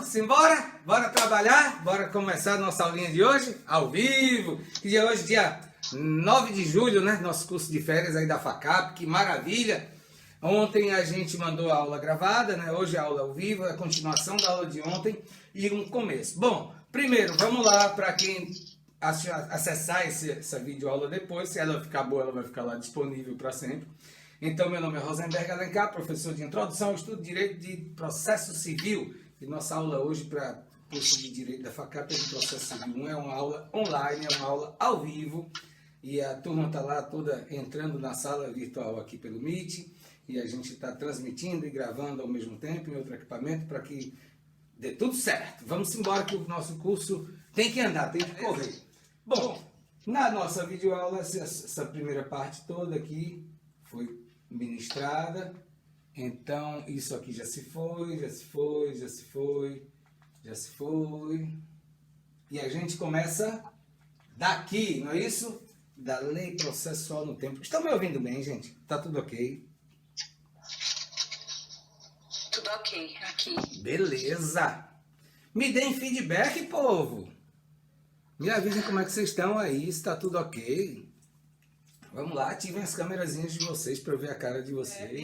Vamos embora? Bora trabalhar? Bora começar a nossa aulinha de hoje? Ao vivo! Que dia é hoje? Dia 9 de julho, né? Nosso curso de férias aí da FACAP, que maravilha! Ontem a gente mandou a aula gravada, né? Hoje a aula ao vivo, é a continuação da aula de ontem e um começo. Bom, primeiro, vamos lá para quem acessar essa videoaula depois. Se ela ficar boa, ela vai ficar lá disponível para sempre. Então, meu nome é Rosenberg Alencar, professor de Introdução ao Estudo de Direito de Processo Civil. E nossa aula hoje para o curso de Direito da FACAP é de Processo Civil 1, é uma aula online, é uma aula ao vivo. E a turma está lá toda entrando na sala virtual aqui pelo Meet. E a gente está transmitindo e gravando ao mesmo tempo em outro equipamento para que dê tudo certo. Vamos embora que o nosso curso tem que andar, tem que correr. Bom, na nossa videoaula, essa primeira parte toda aqui foi ministrada. Então, isso aqui já se foi. E a gente começa daqui, não é isso? Da lei processual no tempo. Estão me ouvindo bem, gente? Tá tudo ok? Tudo ok, aqui. Beleza! Me deem feedback, povo! Me avisem como é que vocês estão aí, se tá tudo ok. Vamos lá, ativem as câmerazinhas de vocês para eu ver a cara de vocês.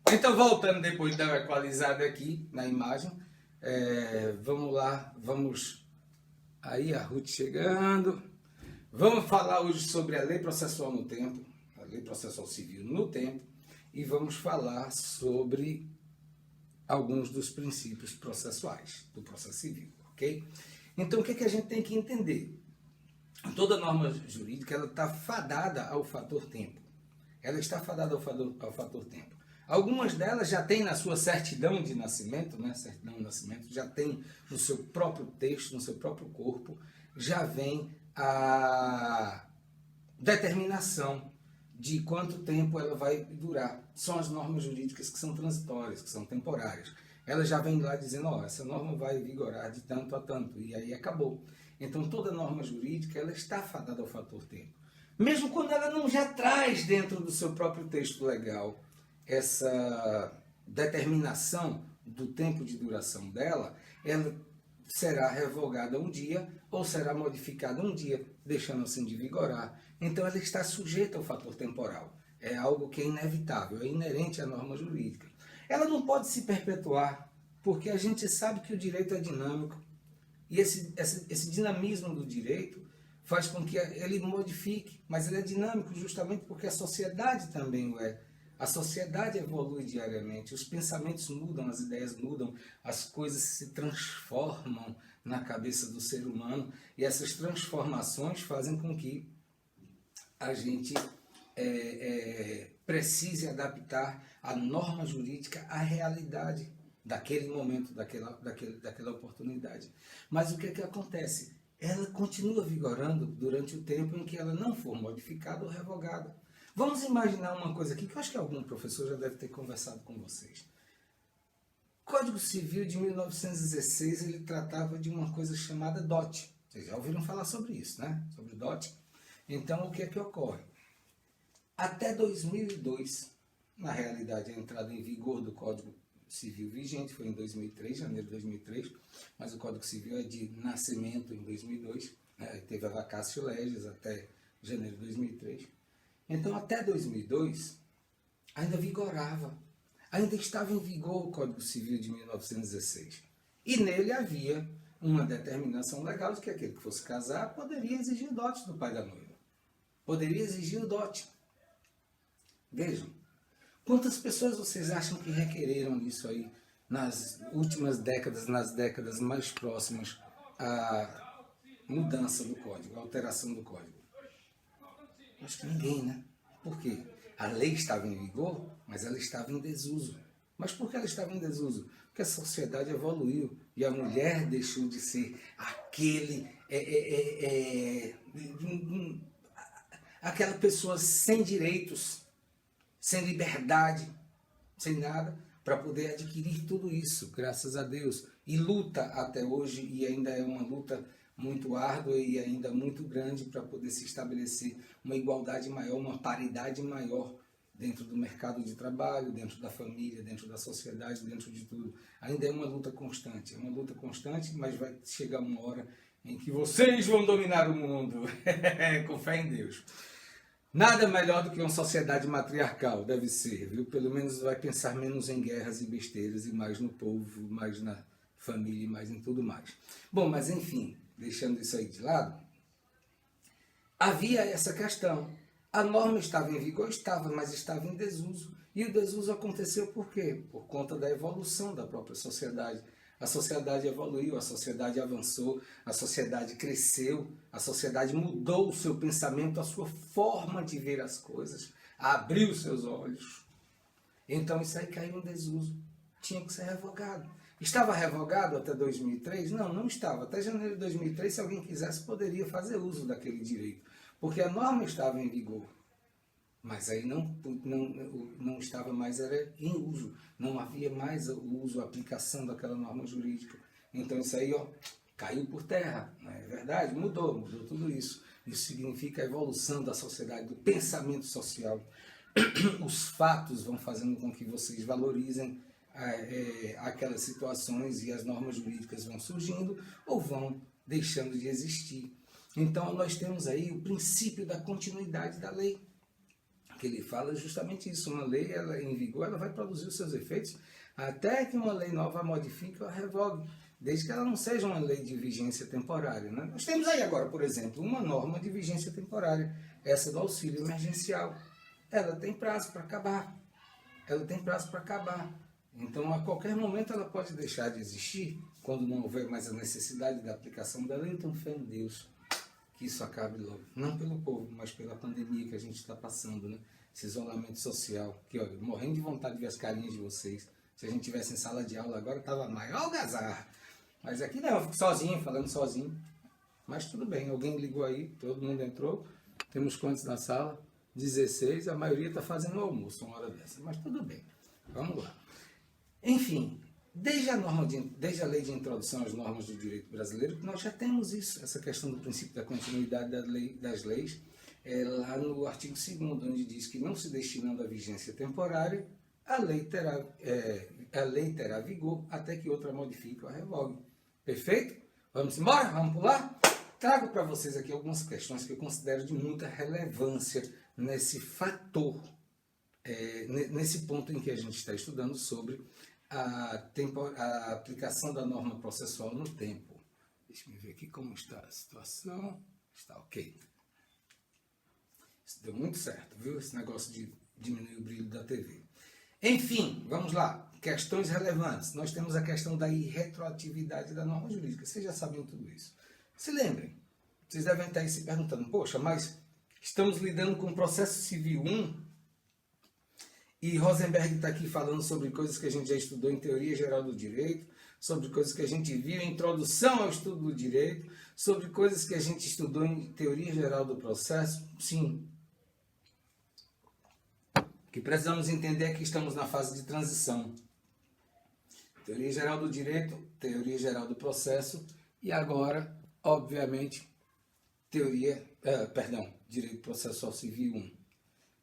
Então voltando depois de dar uma equalizada aqui na imagem, vamos lá, vamos... Aí a Ruth chegando. Vamos falar hoje sobre a lei processual no tempo, a lei processual civil no tempo, e vamos falar sobre alguns dos princípios processuais do processo civil, ok? Então, o que a gente tem que entender? Toda norma jurídica ela está fadada ao fator tempo. Ela está fadada ao fator tempo. Algumas delas já têm na sua certidão de nascimento, né? Certidão de nascimento, já tem no seu próprio texto, no seu próprio corpo, já vem a determinação de quanto tempo ela vai durar. São as normas jurídicas que são transitórias, que são temporárias. Ela já vem lá dizendo, ó, essa norma vai vigorar de tanto a tanto, e aí acabou. Então toda norma jurídica ela está fadada ao fator tempo. Mesmo quando ela não já traz dentro do seu próprio texto legal essa determinação do tempo de duração dela, ela será revogada um dia ou será modificada um dia, deixando assim de vigorar. Então ela está sujeita ao fator temporal. É algo que é inevitável, é inerente à norma jurídica. Ela não pode se perpetuar, porque a gente sabe que o direito é dinâmico. E esse dinamismo do direito faz com que ele modifique, mas ele é dinâmico justamente porque a sociedade também o é. A sociedade evolui diariamente, os pensamentos mudam, as ideias mudam, as coisas se transformam na cabeça do ser humano e essas transformações fazem com que a gente precise adaptar a norma jurídica à realidade daquele momento, daquela oportunidade. Mas o que acontece? Ela continua vigorando durante o tempo em que ela não for modificada ou revogada. Vamos imaginar uma coisa aqui que eu acho que algum professor já deve ter conversado com vocês. O Código Civil de 1916 ele tratava de uma coisa chamada dote. Vocês já ouviram falar sobre isso, né? Sobre o dote. Então, o que é que ocorre? Até 2002, na realidade, a entrada em vigor do Código Civil vigente foi em 2003, janeiro de 2003, mas o Código Civil é de nascimento em 2002, né? Teve a vacatio legis até janeiro de 2003. Então, até 2002, ainda vigorava, ainda estava em vigor o Código Civil de 1916. E nele havia uma determinação legal de que aquele que fosse casar poderia exigir o dote do pai da noiva. Poderia exigir o dote. Vejam, quantas pessoas vocês acham que requereram isso aí nas últimas décadas, nas décadas mais próximas à mudança do código, à alteração do código? Acho que ninguém, né? Por quê? A lei estava em vigor, mas ela estava em desuso. Mas por que ela estava em desuso? Porque a sociedade evoluiu e a mulher deixou de ser aquela pessoa sem direitos, sem liberdade, sem nada, para poder adquirir tudo isso, graças a Deus. E luta até hoje, e ainda é uma luta muito árdua e ainda muito grande para poder se estabelecer uma igualdade maior, uma paridade maior dentro do mercado de trabalho, dentro da família, dentro da sociedade, dentro de tudo. Ainda é uma luta constante, mas vai chegar uma hora em que vocês vão dominar o mundo, com fé em Deus. Nada melhor do que uma sociedade matriarcal, deve ser, viu? Pelo menos vai pensar menos em guerras e besteiras e mais no povo, mais na família e mais em tudo mais. Bom, mas enfim, deixando isso aí de lado, havia essa questão. A norma estava em vigor, mas estava em desuso. E o desuso aconteceu por quê? Por conta da evolução da própria sociedade. A sociedade evoluiu, a sociedade avançou, a sociedade cresceu, a sociedade mudou o seu pensamento, a sua forma de ver as coisas, abriu seus olhos. Então isso aí caiu em desuso. Tinha que ser revogado. Estava revogado até 2003? Não, não estava. Até janeiro de 2003, se alguém quisesse, poderia fazer uso daquele direito. Porque a norma estava em vigor. Mas aí não estava mais era em uso. Não havia mais o uso, a aplicação daquela norma jurídica. Então isso aí caiu por terra. Não é verdade? Mudou tudo isso. Isso significa a evolução da sociedade, do pensamento social. Os fatos vão fazendo com que vocês valorizem aquelas situações e as normas jurídicas vão surgindo ou vão deixando de existir. Então nós temos aí o princípio da continuidade da lei, que ele fala justamente isso. Uma lei, ela em vigor, ela vai produzir os seus efeitos até que uma lei nova a modifique ou a revogue, desde que ela não seja uma lei de vigência temporária, né? Nós temos aí agora, por exemplo, uma norma de vigência temporária, essa do auxílio emergencial. Ela tem prazo para acabar. Então, a qualquer momento ela pode deixar de existir, quando não houver mais a necessidade da aplicação dela. Então, fé em Deus, que isso acabe logo. Não pelo povo, mas pela pandemia que a gente está passando, né? Esse isolamento social, que, olha, morrendo de vontade de ver as carinhas de vocês. Se a gente tivesse em sala de aula agora, estava maior algazarra. Mas aqui não, eu fico sozinho, falando sozinho. Mas tudo bem, alguém ligou aí, todo mundo entrou. Temos quantos na sala? 16, a maioria está fazendo o almoço uma hora dessa. Mas tudo bem, vamos lá. Enfim, desde a lei de introdução às normas do direito brasileiro, nós já temos isso, essa questão do princípio da continuidade das leis, lá no artigo 2º, onde diz que não se destinando à vigência temporária, a lei terá vigor até que outra modifique ou a revogue. Perfeito? Vamos embora? Vamos pular? Trago para vocês aqui algumas questões que eu considero de muita relevância nesse fator, nesse ponto em que a gente está estudando sobre a aplicação da norma processual no tempo. Deixa eu ver aqui como está a situação. Está ok. Isso deu muito certo, viu? Esse negócio de diminuir o brilho da TV. Enfim, vamos lá. Questões relevantes. Nós temos a questão da irretroatividade da norma jurídica. Vocês já sabem tudo isso. Se lembrem, vocês devem estar aí se perguntando, poxa, mas estamos lidando com o processo civil 1 e Rosenberg está aqui falando sobre coisas que a gente já estudou em teoria geral do direito, sobre coisas que a gente viu em introdução ao estudo do direito, sobre coisas que a gente estudou em teoria geral do processo. Sim. O que precisamos entender é que estamos na fase de transição. Teoria geral do direito, teoria geral do processo e agora, obviamente, direito processual civil 1.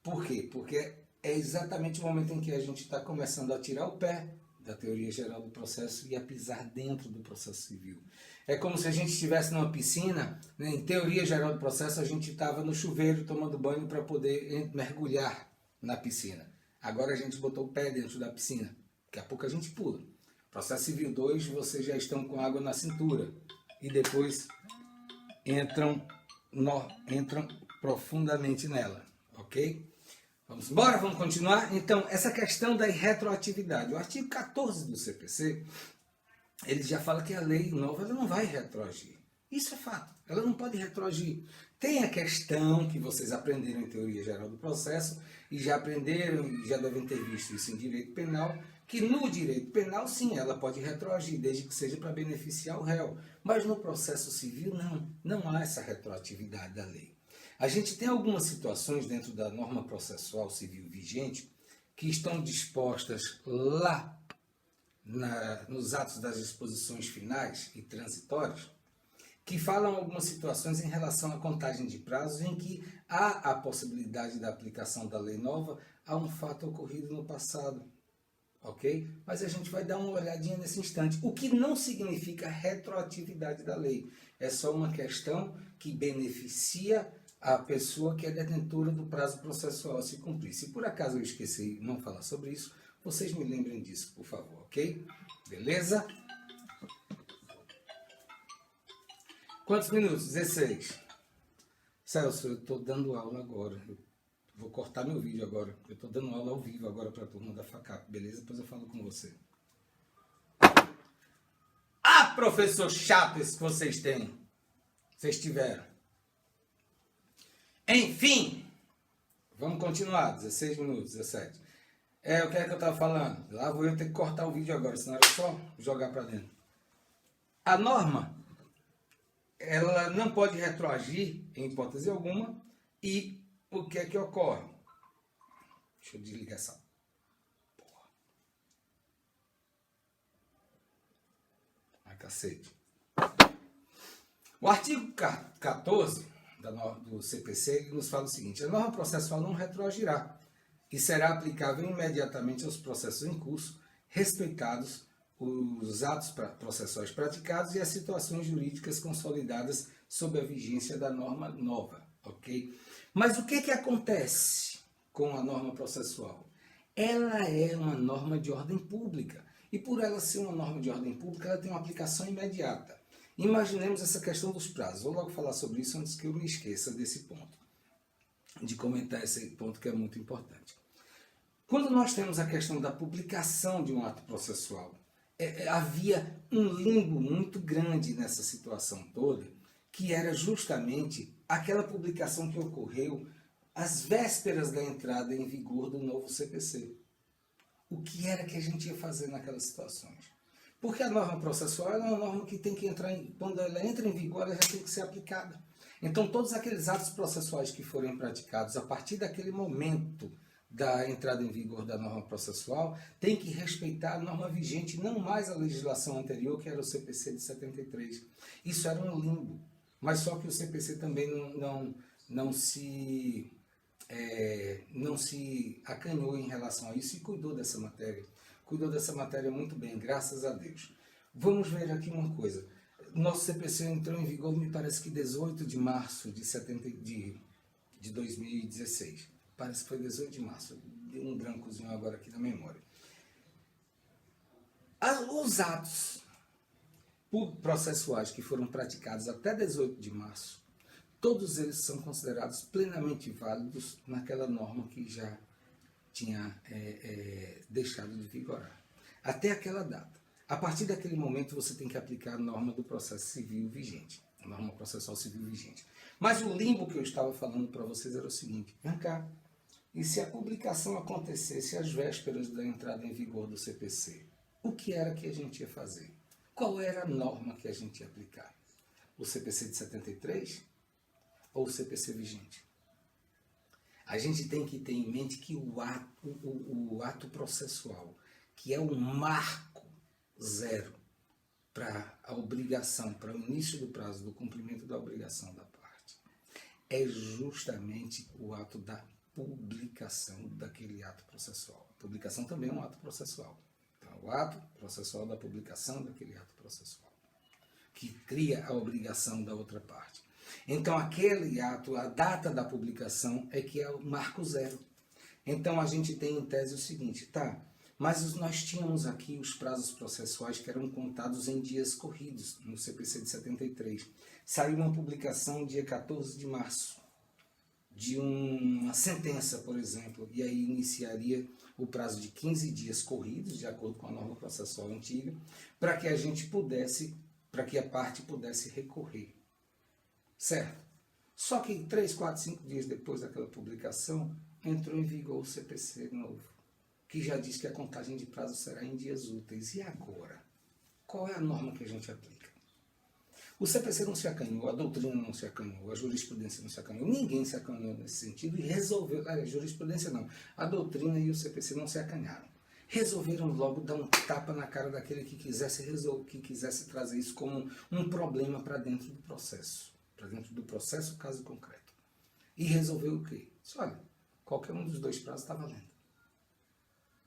Por quê? Porque é exatamente o momento em que a gente está começando a tirar o pé da teoria geral do processo e a pisar dentro do processo civil. É como se a gente estivesse numa piscina, né? Em teoria geral do processo a gente estava no chuveiro tomando banho para poder mergulhar na piscina. Agora a gente botou o pé dentro da piscina. Daqui a pouco a gente pula. Processo civil 2, vocês já estão com água na cintura. E depois entram profundamente nela. Ok? Vamos embora? Vamos continuar? Então, essa questão da retroatividade. O artigo 14 do CPC, ele já fala que a lei nova ela não vai retroagir. Isso é fato. Ela não pode retroagir. Tem a questão que vocês aprenderam em teoria geral do processo e já aprenderam e já devem ter visto isso em direito penal, que no direito penal, sim, ela pode retroagir, desde que seja para beneficiar o réu. Mas no processo civil, não há essa retroatividade da lei. A gente tem algumas situações dentro da norma processual civil vigente que estão dispostas lá nos atos das disposições finais e transitórias, que falam algumas situações em relação à contagem de prazos em que há a possibilidade da aplicação da lei nova a um fato ocorrido no passado. Ok? Mas a gente vai dar uma olhadinha nesse instante. O que não significa retroatividade da lei. É só uma questão que beneficia a pessoa que é detentora do prazo processual a se cumprir. Se por acaso eu esqueci de não falar sobre isso, vocês me lembrem disso, por favor, ok? Beleza? Quantos minutos? 16. Celso, eu estou dando aula agora. Eu vou cortar meu vídeo agora. Eu estou dando aula ao vivo agora para a turma da FACAP, beleza? Depois eu falo com você. Ah, professor chato esse que vocês têm. Vocês tiveram. Enfim, vamos continuar. 16 minutos, 17. O que é que eu estava falando? Lá vou eu ter que cortar o vídeo agora, senão era só jogar para dentro. A norma, ela não pode retroagir em hipótese alguma. E o que é que ocorre? Deixa eu desligar essa porra. Ai, cacete. O artigo 14 do CPC ele nos fala o seguinte: a norma processual não retroagirá e será aplicável imediatamente aos processos em curso, respeitados os atos processuais praticados e as situações jurídicas consolidadas sob a vigência da norma nova, ok? Mas o que acontece com a norma processual? Ela é uma norma de ordem pública e por ela ser uma norma de ordem pública, ela tem uma aplicação imediata. Imaginemos essa questão dos prazos. Vou logo falar sobre isso antes que eu me esqueça desse ponto, de comentar esse ponto que é muito importante. Quando nós temos a questão da publicação de um ato processual, havia um limbo muito grande nessa situação toda, que era justamente aquela publicação que ocorreu às vésperas da entrada em vigor do novo CPC. O que era que a gente ia fazer naquelas situações? Porque a norma processual é uma norma que tem que entrar quando ela entra em vigor, ela já tem que ser aplicada. Então, todos aqueles atos processuais que forem praticados a partir daquele momento da entrada em vigor da norma processual, tem que respeitar a norma vigente, não mais a legislação anterior, que era o CPC de 73. Isso era um limbo. Mas só que o CPC também não se acanhou em relação a isso e cuidou dessa matéria. Cuidou dessa matéria muito bem, graças a Deus. Vamos ver aqui uma coisa. Nosso CPC entrou em vigor, me parece que 18 de março de 2016. Parece que foi 18 de março. Deu um brancozinho agora aqui na memória. Os atos processuais que foram praticados até 18 de março, todos eles são considerados plenamente válidos naquela norma que já tinha deixado de vigorar. Até aquela data. A partir daquele momento você tem que aplicar a norma do processo civil vigente, a norma processual civil vigente. Mas o limbo que eu estava falando para vocês era o seguinte: vem cá, e se a publicação acontecesse às vésperas da entrada em vigor do CPC, o que era que a gente ia fazer? Qual era a norma que a gente ia aplicar? O CPC de 73 ou o CPC vigente? A gente tem que ter em mente que o ato processual, que é o marco zero para a obrigação, para o início do prazo do cumprimento da obrigação da parte, é justamente o ato da publicação daquele ato processual. A publicação também é um ato processual. Então, o ato processual da publicação daquele ato processual, que cria a obrigação da outra parte. Então, aquele ato, a data da publicação é que é o marco zero. Então, a gente tem em tese o seguinte, tá, mas nós tínhamos aqui os prazos processuais que eram contados em dias corridos, no CPC de 73. Saiu uma publicação dia 14 de março, de uma sentença, por exemplo, e aí iniciaria o prazo de 15 dias corridos, de acordo com a norma processual antiga, para que a gente pudesse, para que a parte pudesse recorrer. Certo? Só que 3, 4, 5 dias depois daquela publicação, entrou em vigor o CPC novo, que já diz que a contagem de prazo será em dias úteis. E agora? Qual é a norma que a gente aplica? O CPC não se acanhou, a doutrina não se acanhou, a jurisprudência não se acanhou, ninguém se acanhou nesse sentido e resolveu, a jurisprudência não, a doutrina e o CPC não se acanharam. Resolveram logo dar um tapa na cara daquele que quisesse trazer isso como um problema para dentro do processo. Para dentro do processo, caso concreto. E resolveu o quê? Disse, olha, qualquer um dos dois prazos está valendo.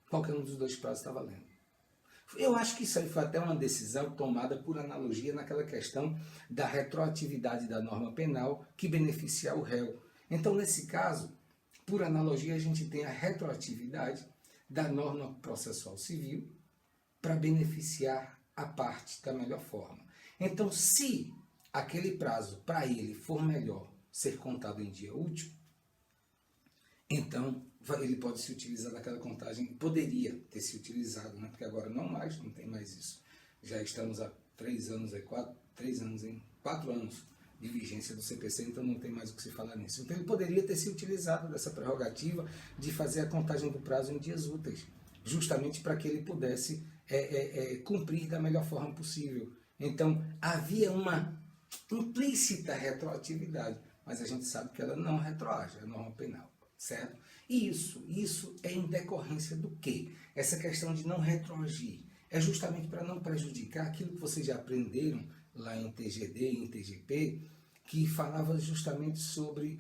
qualquer um dos dois prazos está valendo. Eu acho que isso aí foi até uma decisão tomada por analogia naquela questão da retroatividade da norma penal que beneficia o réu. Então, nesse caso, por analogia, a gente tem a retroatividade da norma processual civil para beneficiar a parte da melhor forma. Então, se aquele prazo para ele for melhor ser contado em dia útil, então ele pode se utilizar daquela contagem, poderia ter se utilizado, né? Porque agora não mais, não tem mais isso. Já estamos há 4 anos de vigência do CPC, então não tem mais o que se falar nisso. Então ele poderia ter se utilizado dessa prerrogativa de fazer a contagem do prazo em dias úteis, justamente para que ele pudesse cumprir da melhor forma possível. Então havia uma implícita retroatividade, mas a gente sabe que ela não retroage, é a norma penal, certo? E isso é em decorrência do quê? Essa questão de não retroagir é justamente para não prejudicar aquilo que vocês já aprenderam lá em TGD e em TGP, que falava justamente sobre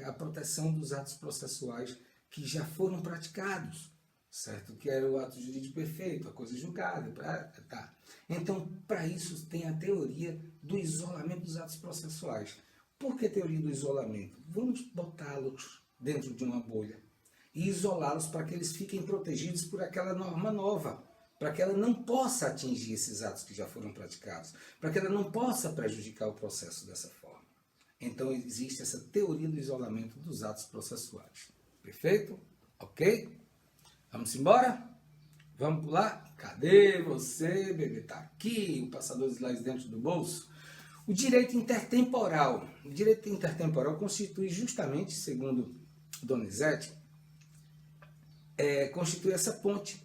a proteção dos atos processuais que já foram praticados, certo? Que era o ato jurídico perfeito, a coisa julgada. Tá. Então, para isso, tem a teoria do isolamento dos atos processuais. Por que teoria do isolamento? Vamos botá-los dentro de uma bolha e isolá-los para que eles fiquem protegidos por aquela norma nova, para que ela não possa atingir esses atos que já foram praticados, para que ela não possa prejudicar o processo dessa forma. Então existe essa teoria do isolamento dos atos processuais. Perfeito? Ok? Vamos embora? Vamos pular? Cadê você, bebê? Tá aqui, o passador de slides dentro do bolso. O direito intertemporal. O direito intertemporal constitui justamente, segundo Donizete, constitui essa ponte,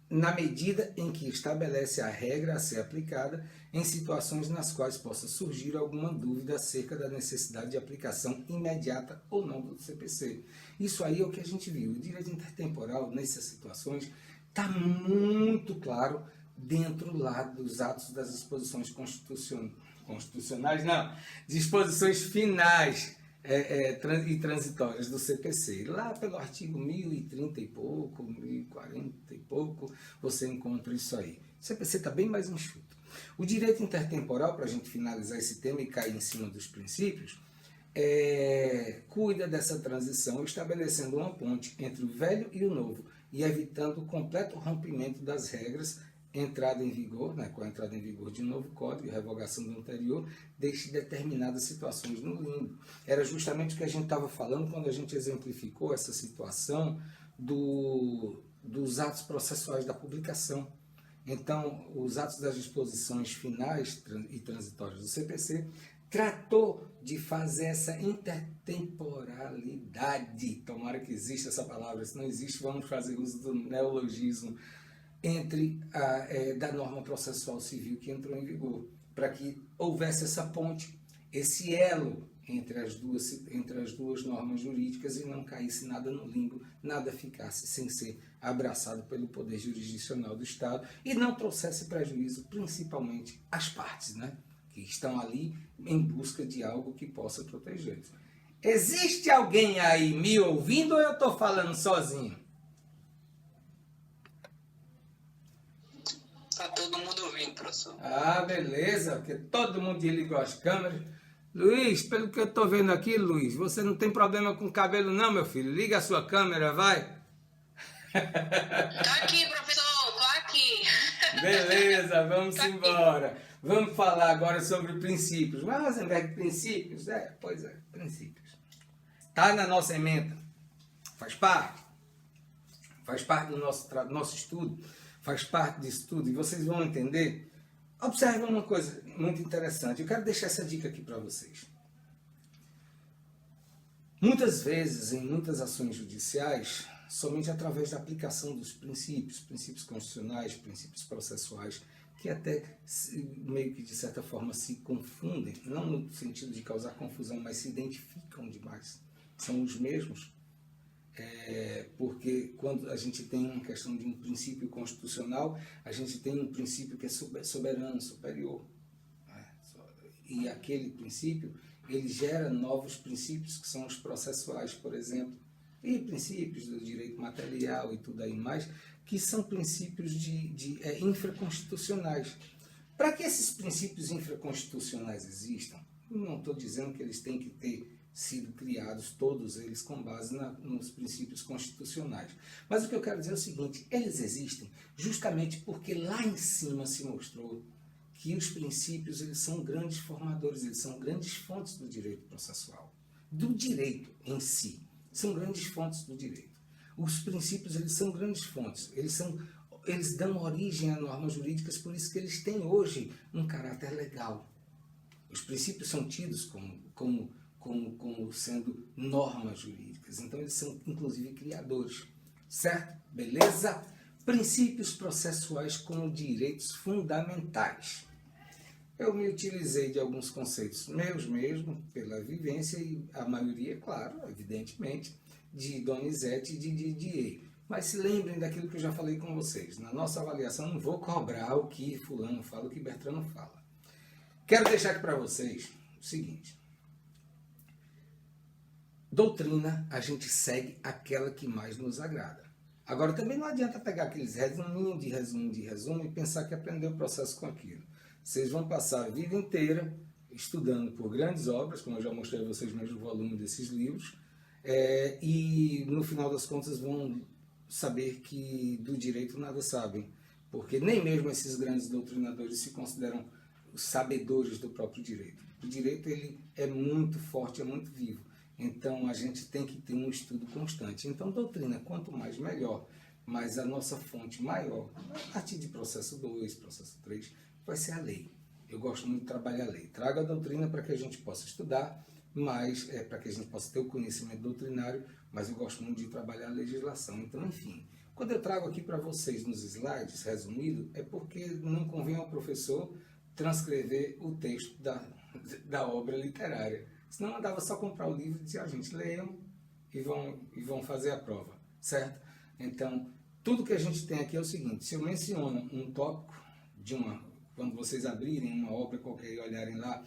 na medida em que estabelece a regra a ser aplicada em situações nas quais possa surgir alguma dúvida acerca da necessidade de aplicação imediata ou não do CPC. Isso aí é o que a gente viu. O direito intertemporal, nessas situações, está muito claro dentro lá dos atos das disposições constitucionais, não, disposições finais e transitórias do CPC. Lá pelo artigo 1030 e pouco, 1040 e pouco, você encontra isso aí. O CPC está bem mais enxuto. O direito intertemporal, para a gente finalizar esse tema e cair em cima dos princípios, cuida dessa transição, estabelecendo uma ponte entre o velho e o novo e evitando o completo rompimento das regras, entrada em vigor, com a entrada em vigor de um novo código e revogação do anterior, deixe determinadas situações no limbo. Era justamente o que a gente estava falando quando a gente exemplificou essa situação dos atos processuais da publicação. Então, os atos das disposições finais e transitórias do CPC tratou de fazer essa intertemporalidade, tomara que exista essa palavra, se não existe, vamos fazer uso do neologismo, da norma processual civil que entrou em vigor, para que houvesse essa ponte, esse elo entre as duas normas jurídicas e não caísse nada no limbo, nada ficasse sem ser abraçado pelo poder jurisdicional do Estado e não trouxesse prejuízo principalmente às partes, que estão ali em busca de algo que possa protegê-los. Existe alguém aí me ouvindo ou eu estou falando sozinho? Tá todo mundo ouvindo, professor. Ah, beleza, porque todo mundo ligou as câmeras. Luiz, pelo que eu estou vendo aqui, Luiz, você não tem problema com cabelo não, meu filho? Liga a sua câmera, vai. Tô aqui, professor, tô aqui. Beleza, vamos embora. Vamos falar agora sobre princípios. Rosenberg, princípios? Pois é, princípios. Está na nossa ementa. Faz parte do nosso estudo. Faz parte disso tudo e vocês vão entender. Observe uma coisa muito interessante. Eu quero deixar essa dica aqui para vocês. Muitas vezes, em muitas ações judiciais, somente através da aplicação dos princípios constitucionais, princípios processuais, que até meio que de certa forma se confundem, não no sentido de causar confusão, mas se identificam demais. São os mesmos. Porque quando a gente tem uma questão de um princípio constitucional, a gente tem um princípio que é soberano, superior. E aquele princípio, ele gera novos princípios que são os processuais, por exemplo. e princípios do direito material e tudo aí mais, que são princípios infraconstitucionais. Para que esses princípios infraconstitucionais existam, não estou dizendo que eles têm que ter sido criados, todos eles, com base nos princípios constitucionais. Mas o que eu quero dizer é o seguinte, eles existem justamente porque lá em cima se mostrou que os princípios eles são grandes formadores, eles são grandes fontes do direito processual, do direito em si, são grandes fontes do direito. Os princípios eles são grandes fontes, eles dão origem a normas jurídicas, por isso que eles têm hoje um caráter legal. Os princípios são tidos como sendo normas jurídicas, então eles são inclusive criadores, certo? Beleza? Princípios processuais como direitos fundamentais. Eu me utilizei de alguns conceitos meus mesmo, pela vivência, e a maioria, claro, evidentemente, de Donizete e de Didier. Mas se lembrem daquilo que eu já falei com vocês. Na nossa avaliação, não vou cobrar o que fulano fala, o que Bertrano fala. Quero deixar aqui para vocês o seguinte. Doutrina, a gente segue aquela que mais nos agrada. Agora, também não adianta pegar aqueles resuminhos de resumo e pensar que aprendeu o processo com aquilo. Vocês vão passar a vida inteira estudando por grandes obras, como eu já mostrei a vocês mesmo o volume desses livros, e no final das contas vão saber que do direito nada sabem, porque nem mesmo esses grandes doutrinadores se consideram os sabedores do próprio direito. O direito ele é muito forte, é muito vivo. Então, a gente tem que ter um estudo constante. Então, doutrina, quanto mais, melhor. Mas a nossa fonte maior, a partir de processo 2, processo 3, vai ser a lei. Eu gosto muito de trabalhar a lei. Trago a doutrina para que a gente possa estudar, mas para que a gente possa ter o conhecimento doutrinário, mas eu gosto muito de trabalhar a legislação. Então, enfim, quando eu trago aqui para vocês nos slides, resumido, é porque não convém ao professor transcrever o texto da obra literária. Senão eu dava só comprar o livro e dizer, gente, leiam e vão fazer a prova, certo? Então, tudo que a gente tem aqui é o seguinte, se eu menciono um tópico quando vocês abrirem uma obra qualquer e olharem lá,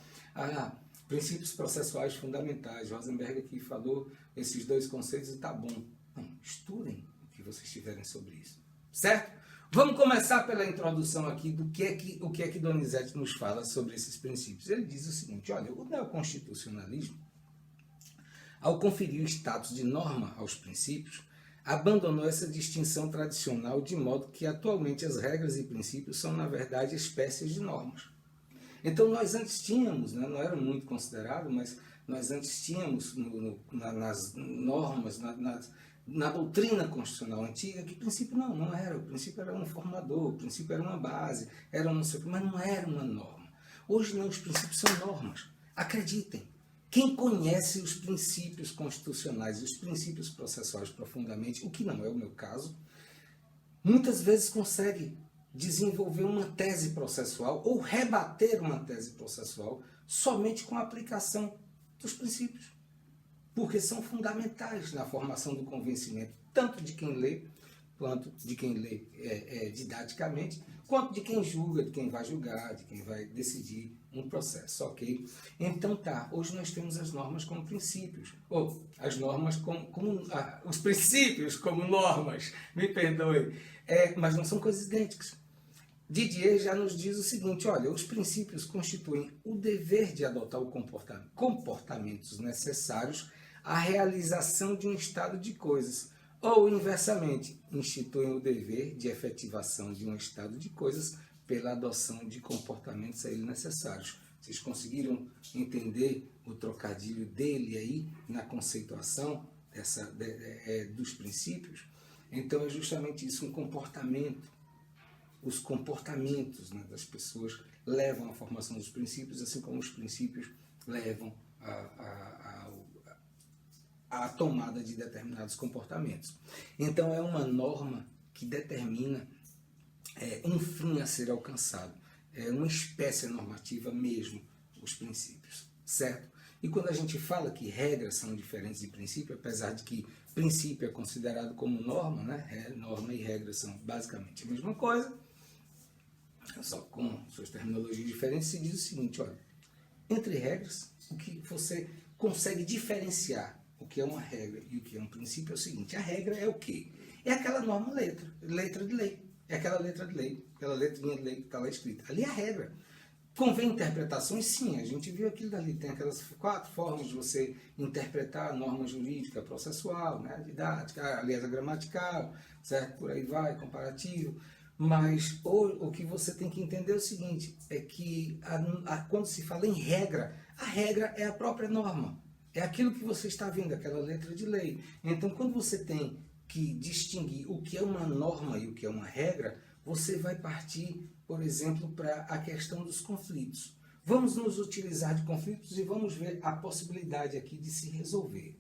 princípios processuais fundamentais, Rosenberg aqui falou esses dois conceitos e tá bom. Não, estudem o que vocês tiverem sobre isso, certo? Vamos começar pela introdução aqui do o que é que Donizete nos fala sobre esses princípios. Ele diz o seguinte, olha, o neoconstitucionalismo, ao conferir o status de norma aos princípios, abandonou essa distinção tradicional de modo que atualmente as regras e princípios são, na verdade, espécies de normas. Então nós antes tínhamos, não era muito considerado, mas nós antes tínhamos nas normas, na doutrina constitucional antiga, que o princípio não era. O princípio era um formador, o princípio era uma base, era não sei o que, mas não era uma norma. Hoje não, os princípios são normas. Acreditem. Quem conhece os princípios constitucionais e os princípios processuais profundamente, o que não é o meu caso, muitas vezes consegue desenvolver uma tese processual ou rebater uma tese processual somente com a aplicação dos princípios. Porque são fundamentais na formação do convencimento, tanto de quem lê, quanto de quem lê didaticamente, quanto de quem julga, de quem vai julgar, de quem vai decidir um processo, ok? Então hoje nós temos as normas como princípios, ou as normas os princípios como normas, me perdoe, mas não são coisas idênticas. Didier já nos diz o seguinte, olha, os princípios constituem o dever de adotar comportamentos necessários à realização de um estado de coisas, ou, inversamente, instituem o dever de efetivação de um estado de coisas pela adoção de comportamentos a ele necessários. Vocês conseguiram entender o trocadilho dele aí na conceituação dos princípios? Então é justamente isso, um comportamento. Os comportamentos das pessoas levam à formação dos princípios, assim como os princípios levam à tomada de determinados comportamentos. Então é uma norma que determina um fim a ser alcançado. É uma espécie normativa mesmo, os princípios, certo? E quando a gente fala que regras são diferentes de princípio, apesar de que princípio é considerado como norma, né? Norma e regra são basicamente a mesma coisa, só com suas terminologias diferentes, se diz o seguinte, olha, entre regras, o que você consegue diferenciar, o que é uma regra e o que é um princípio é o seguinte: a regra é o quê? É aquela norma letra de lei. É aquela letra de lei, aquela letrinha de lei que está lá escrita. Ali é a regra. Convém interpretações? Sim, a gente viu aquilo dali. Tem aquelas 4 formas de você interpretar a norma jurídica processual, né? A didática, aliás, a gramatical, certo? Por aí vai, comparativo. Mas o que você tem que entender é o seguinte, é que quando se fala em regra, a regra é a própria norma. É aquilo que você está vendo, aquela letra de lei. Então, quando você tem que distinguir o que é uma norma e o que é uma regra, você vai partir, por exemplo, para a questão dos conflitos. Vamos nos utilizar de conflitos e vamos ver a possibilidade aqui de se resolver.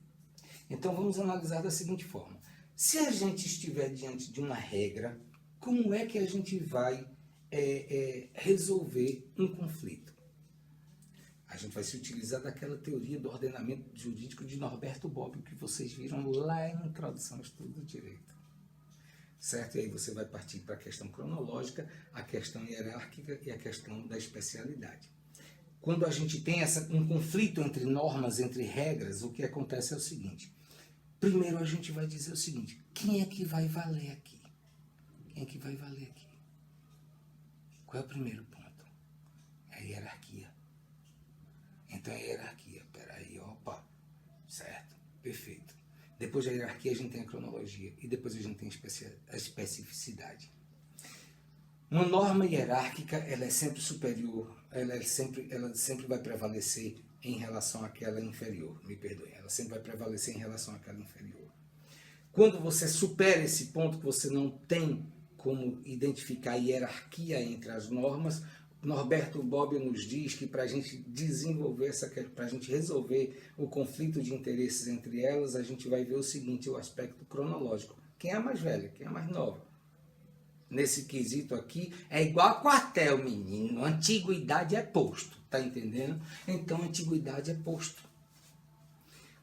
Então, vamos analisar da seguinte forma. Se a gente estiver diante de uma regra, como é que a gente vai resolver um conflito? A gente vai se utilizar daquela teoria do ordenamento jurídico de Norberto Bobbio, que vocês viram lá na introdução ao estudo do direito. Certo? E aí você vai partir para a questão cronológica, a questão hierárquica e a questão da especialidade. Quando a gente tem um conflito entre normas, entre regras, o que acontece é o seguinte. Primeiro a gente vai dizer o seguinte: quem é que vai valer aqui? Quem é que vai valer aqui? Qual é o primeiro ponto? É a hierarquia. Então, a hierarquia, peraí, opa, certo, perfeito. Depois da hierarquia a gente tem a cronologia e depois a gente tem a especificidade. Uma norma hierárquica, ela é sempre superior, ela sempre vai prevalecer em relação àquela inferior, me perdoem, ela sempre vai prevalecer em relação àquela inferior. Quando você supera esse ponto que você não tem como identificar a hierarquia entre as normas, Norberto Bobbio nos diz que para a gente desenvolver para a gente resolver o conflito de interesses entre elas, a gente vai ver o seguinte, o aspecto cronológico. Quem é a mais velha, quem é a mais nova? Nesse quesito aqui, é igual a quartel, menino. Antiguidade é posto, tá entendendo? Então, antiguidade é posto.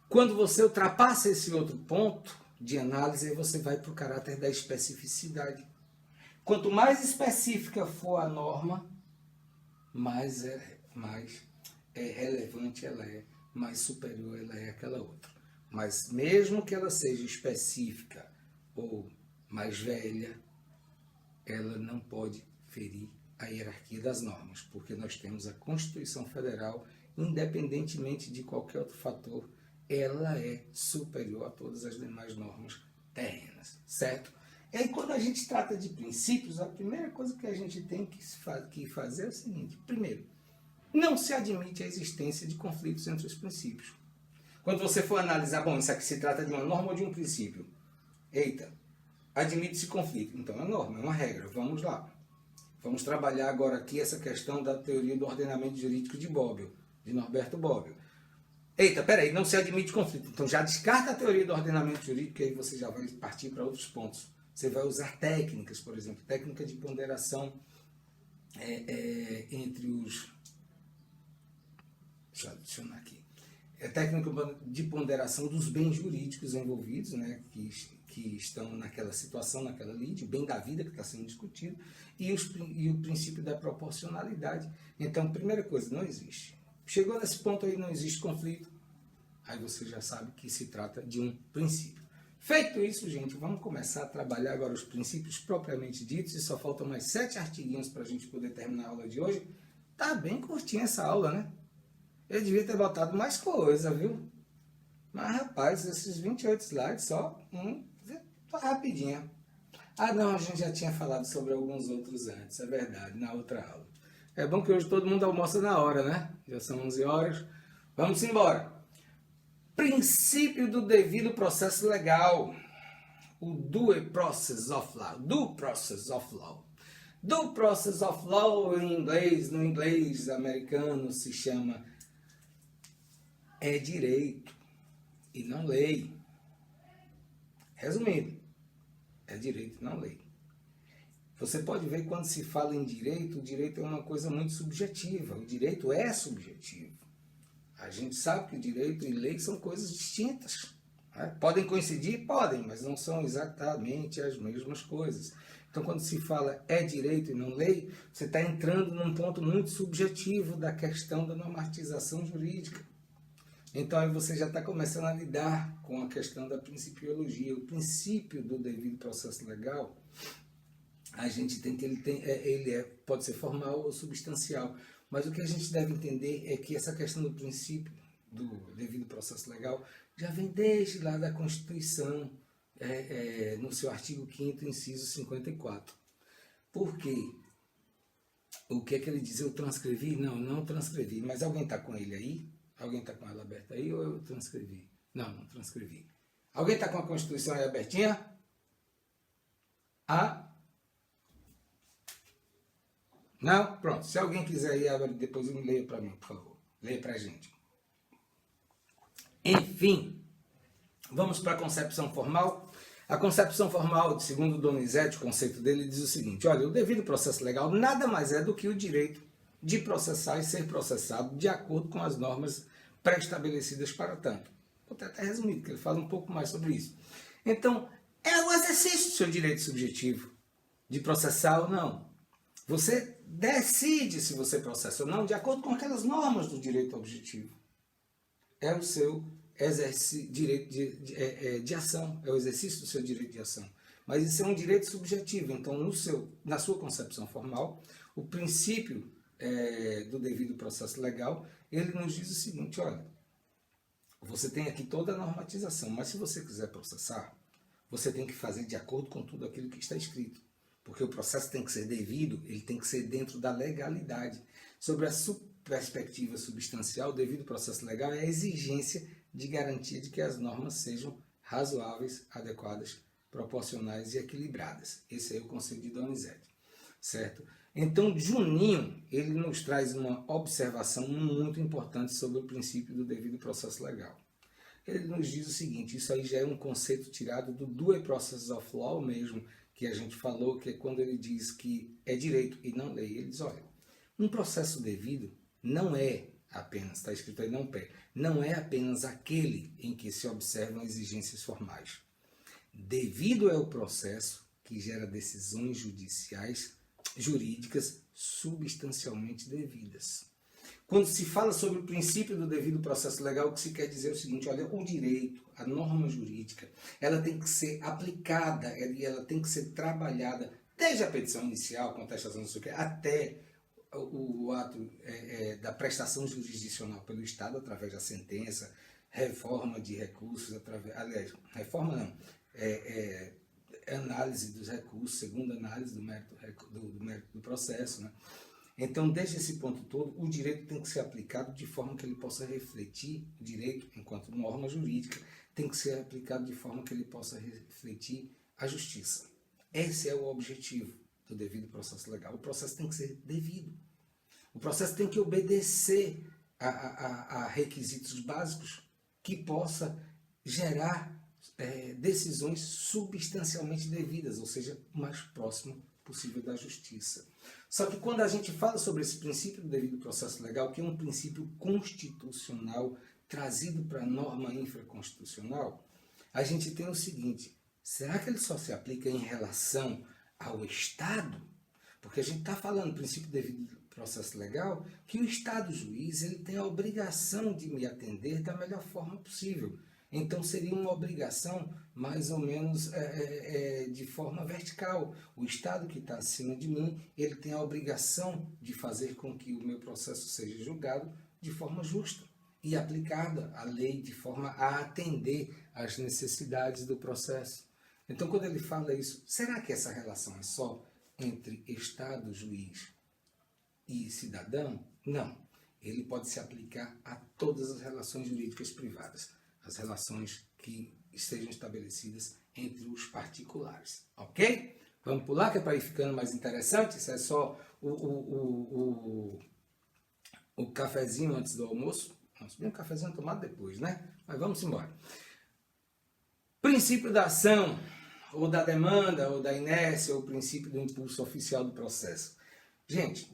Quando você ultrapassa esse outro ponto de análise, você vai para o caráter da especificidade. Quanto mais específica for a norma, mais relevante ela é, mais superior ela é àquela outra. Mas mesmo que ela seja específica ou mais velha, ela não pode ferir a hierarquia das normas, porque nós temos a Constituição Federal, independentemente de qualquer outro fator, ela é superior a todas as demais normas terrenas, certo? E aí, quando a gente trata de princípios, a primeira coisa que a gente tem que fazer é o seguinte. Primeiro, não se admite a existência de conflitos entre os princípios. Quando você for analisar, bom, isso aqui se trata de uma norma ou de um princípio. Eita, admite-se conflito. Então, é uma norma, é uma regra. Vamos lá. Vamos trabalhar agora aqui essa questão da teoria do ordenamento jurídico de Bobbio, de Norberto Bobbio. Eita, peraí, não se admite conflito. Então, já descarta a teoria do ordenamento jurídico e aí você já vai partir para outros pontos. Você vai usar técnicas, por exemplo, técnica de ponderação entre os... Deixa eu adicionar aqui. É técnica de ponderação dos bens jurídicos envolvidos, né, que estão naquela situação, naquela lide, o bem da vida que está sendo discutido, e o princípio da proporcionalidade. Então, primeira coisa, não existe. Chegou nesse ponto aí, não existe conflito, aí você já sabe que se trata de um princípio. Feito isso, gente, vamos começar a trabalhar agora os princípios propriamente ditos, e só faltam mais 7 artiguinhos para a gente poder terminar a aula de hoje. Tá bem curtinha essa aula, né? Eu devia ter botado mais coisa, viu? Mas, rapaz, esses 28 slides só, tá rapidinho. Ah, não, a gente já tinha falado sobre alguns outros antes, é verdade, na outra aula. É bom que hoje todo mundo almoça na hora, né? Já são 11 horas. Vamos embora. Princípio do devido processo legal. O due process of law. Due process of law. Due process of law em inglês, no inglês americano se chama direito e não lei. Resumindo, é direito e não lei. Você pode ver quando se fala em direito, o direito é uma coisa muito subjetiva. O direito é subjetivo. A gente sabe que direito e lei são coisas distintas. Né? Podem coincidir? Podem, mas não são exatamente as mesmas coisas. Então, quando se fala direito e não lei, você está entrando num ponto muito subjetivo da questão da normatização jurídica. Então aí você já está começando a lidar com a questão da principiologia. O princípio do devido processo legal, a gente tem que pode ser formal ou substancial. Mas o que a gente deve entender é que essa questão do princípio do devido processo legal já vem desde lá da Constituição, no seu artigo 5º, inciso 54. Por quê? O que é que ele diz? Eu transcrevi? Não transcrevi. Mas alguém está com ele aí? Alguém está com ela aberta aí ou eu transcrevi? Não transcrevi. Alguém está com a Constituição aí abertinha? Não? Pronto. Se alguém quiser aí, depois me leia para mim, por favor. Leia para a gente. Enfim, vamos para a concepção formal. A concepção formal, segundo Donizete, o conceito dele diz o seguinte: olha, o devido processo legal nada mais é do que o direito de processar e ser processado de acordo com as normas pré-estabelecidas para tanto. Vou até resumir, porque ele fala um pouco mais sobre isso. Então, é o exercício do seu direito subjetivo de processar ou não. Você decide se você processa ou não de acordo com aquelas normas do direito objetivo. É o seu direito de ação, é o exercício do seu direito de ação. Mas isso é um direito subjetivo. Então, na sua concepção formal, o princípio do devido processo legal, ele nos diz o seguinte: olha, você tem aqui toda a normatização, mas se você quiser processar, você tem que fazer de acordo com tudo aquilo que está escrito. Porque o processo tem que ser devido, ele tem que ser dentro da legalidade. Sobre a perspectiva substancial, o devido processo legal é a exigência de garantia de que as normas sejam razoáveis, adequadas, proporcionais e equilibradas. Esse é o conceito de Donizete, certo? Então, Juninho, ele nos traz uma observação muito importante sobre o princípio do devido processo legal. Ele nos diz o seguinte: isso aí já é um conceito tirado do Due Process of Law mesmo, que a gente falou, que é quando ele diz que é direito e não lei. Ele diz, olha, um processo devido não é apenas, está escrito aí não é apenas aquele em que se observam exigências formais. Devido é o processo que gera decisões jurídicas substancialmente devidas. Quando se fala sobre o princípio do devido processo legal, o que se quer dizer é o seguinte: olha, o direito, a norma jurídica, ela tem que ser aplicada, ela tem que ser trabalhada, desde a petição inicial, contestação, não sei o que, até o ato da prestação jurisdicional pelo Estado, através da sentença, reforma de recursos, reforma não, análise dos recursos, segunda análise do mérito do processo, né? Então, desde esse ponto todo, o direito tem que ser aplicado de forma que ele possa refletir, o direito, enquanto norma jurídica, tem que ser aplicado de forma que ele possa refletir a justiça. Esse é o objetivo do devido processo legal. O processo tem que ser devido. O processo tem que obedecer a requisitos básicos que possa gerar decisões substancialmente devidas, ou seja, o mais próximo possível da justiça. Só que quando a gente fala sobre esse princípio do devido processo legal, que é um princípio constitucional trazido para a norma infraconstitucional, a gente tem o seguinte: será que ele só se aplica em relação ao Estado? Porque a gente está falando do princípio do devido processo legal, que o Estado juiz ele tem a obrigação de me atender da melhor forma possível. Então seria uma obrigação mais ou menos de forma vertical. O Estado que está acima de mim, ele tem a obrigação de fazer com que o meu processo seja julgado de forma justa e aplicada a lei de forma a atender às necessidades do processo. Então, quando ele fala isso, será que essa relação é só entre Estado, juiz e cidadão? Não. Ele pode se aplicar a todas as relações jurídicas privadas, as relações que estejam estabelecidas entre os particulares. Ok? Vamos pular, que é para ir ficando mais interessante. Isso é só o cafezinho antes do almoço. Vamos subir um cafezinho tomado depois, né? Mas vamos embora. Princípio da ação, ou da demanda, ou da inércia, ou princípio do impulso oficial do processo. Gente,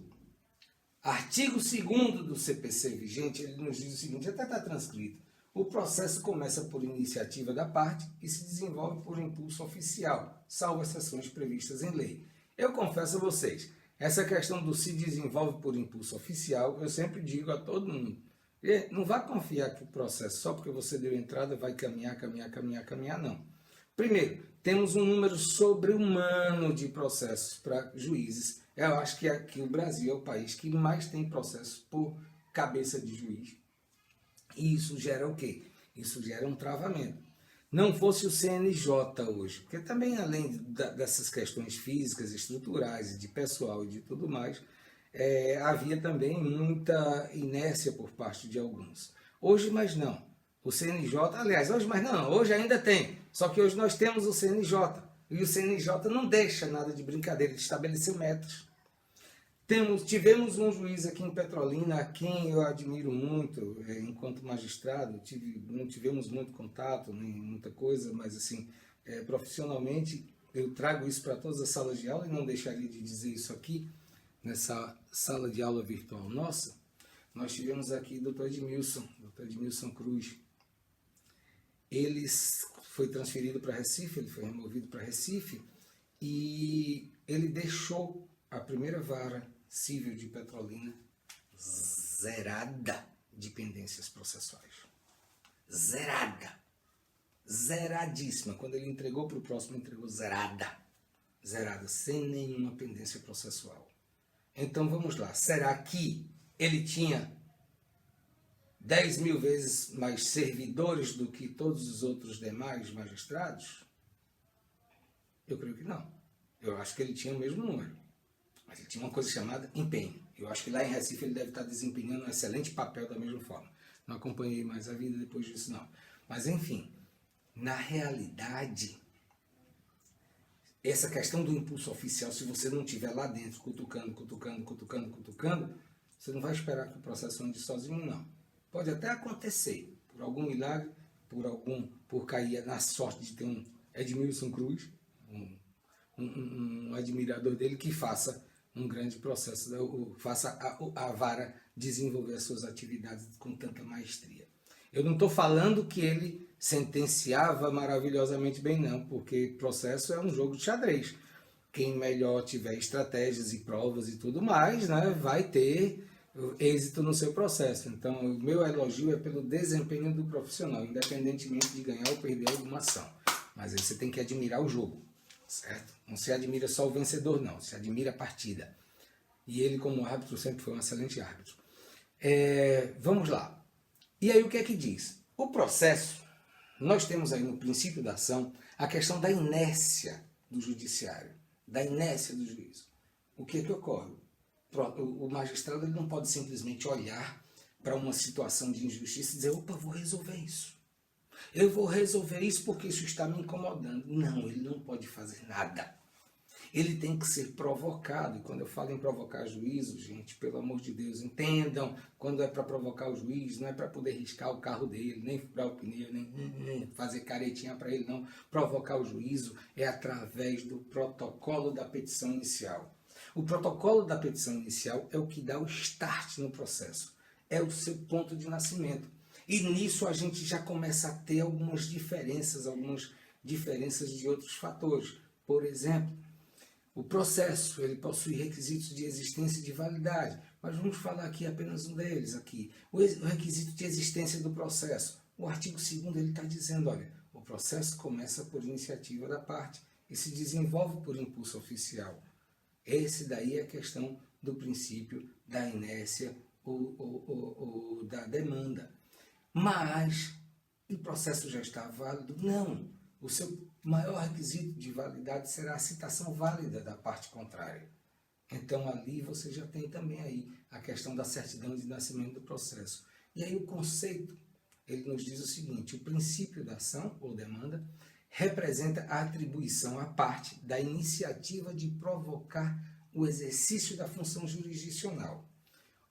artigo 2º do CPC vigente, ele nos diz o seguinte, até está transcrito: o processo começa por iniciativa da parte e se desenvolve por impulso oficial, salvo exceções previstas em lei. Eu confesso a vocês, essa questão do se desenvolve por impulso oficial, eu sempre digo a todo mundo, Não vá confiar que o processo, só porque você deu entrada, vai caminhar, não. Primeiro, temos um número sobre-humano de processos para juízes. Eu acho que aqui o Brasil é o país que mais tem processos por cabeça de juiz. E isso gera o quê? Isso gera um travamento. Não fosse o CNJ hoje, porque também além dessas questões físicas, estruturais, e de pessoal e de tudo mais, havia também muita inércia por parte de alguns. Hoje, mais não. O CNJ, aliás, hoje mais não, hoje ainda tem. Só que hoje nós temos o CNJ. E o CNJ não deixa nada de brincadeira, ele estabeleceu metas. Tivemos um juiz aqui em Petrolina, a quem eu admiro muito, enquanto magistrado, não tivemos muito contato, nem muita coisa, mas assim, profissionalmente, eu trago isso para todas as salas de aula e não deixaria de dizer isso aqui, nessa sala de aula virtual nossa. Nós tivemos aqui o Dr. Edmilson Cruz. Ele foi transferido para Recife, ele foi removido para Recife, e ele deixou a primeira vara civil de Petrolina zerada de pendências processuais. Zerada. Zeradíssima. Quando ele entregou para o próximo, entregou zerada. Zerada, sem nenhuma pendência processual. Então vamos lá. Será que ele tinha 10 mil vezes mais servidores do que todos os outros demais magistrados? Eu creio que não. Eu acho que ele tinha o mesmo número. Mas ele tinha uma coisa chamada empenho. Eu acho que lá em Recife ele deve estar desempenhando um excelente papel da mesma forma. Não acompanhei mais a vida depois disso, não. Mas, enfim, na realidade, essa questão do impulso oficial, se você não estiver lá dentro, cutucando, você não vai esperar que o processo ande sozinho, não. Pode até acontecer, por algum milagre, por cair na sorte de ter um Edmilson Cruz, um admirador dele, que faça um grande processo, faça a vara desenvolver as suas atividades com tanta maestria. Eu não estou falando que ele sentenciava maravilhosamente bem, não, porque processo é um jogo de xadrez. Quem melhor tiver estratégias e provas e tudo mais, né, vai ter êxito no seu processo. Então, o meu elogio é pelo desempenho do profissional, independentemente de ganhar ou perder alguma ação. Mas aí você tem que admirar o jogo, certo? Não se admira só o vencedor, não. Se admira a partida. E ele, como árbitro, sempre foi um excelente árbitro. Vamos lá. E aí o que é que diz? O processo, nós temos aí no princípio da ação a questão da inércia do judiciário, da inércia do juízo. O que é que ocorre? O magistrado ele não pode simplesmente olhar para uma situação de injustiça e dizer, opa, vou resolver isso. Eu vou resolver isso porque isso está me incomodando. Não, ele não pode fazer nada. Ele tem que ser provocado. E quando eu falo em provocar juízo, gente, pelo amor de Deus, entendam, quando é para provocar o juiz, não é para poder riscar o carro dele, nem furar o pneu, nem fazer caretinha para ele, não. Provocar o juízo é através do protocolo da petição inicial. O protocolo da petição inicial é o que dá o start no processo. É o seu ponto de nascimento. E nisso a gente já começa a ter algumas diferenças de outros fatores. Por exemplo, o processo, ele possui requisitos de existência e de validade. Mas vamos falar aqui apenas um deles aqui. O requisito de existência do processo. O artigo 2º ele está dizendo, olha, o processo começa por iniciativa da parte e se desenvolve por impulso oficial. Esse daí é a questão do princípio da inércia ou da demanda. Mas o processo já está válido? Não. O seu maior requisito de validade será a citação válida da parte contrária. Então ali você já tem também aí a questão da certidão de nascimento do processo. E aí o conceito, ele nos diz o seguinte, o princípio da ação ou demanda representa a atribuição à parte da iniciativa de provocar o exercício da função jurisdicional.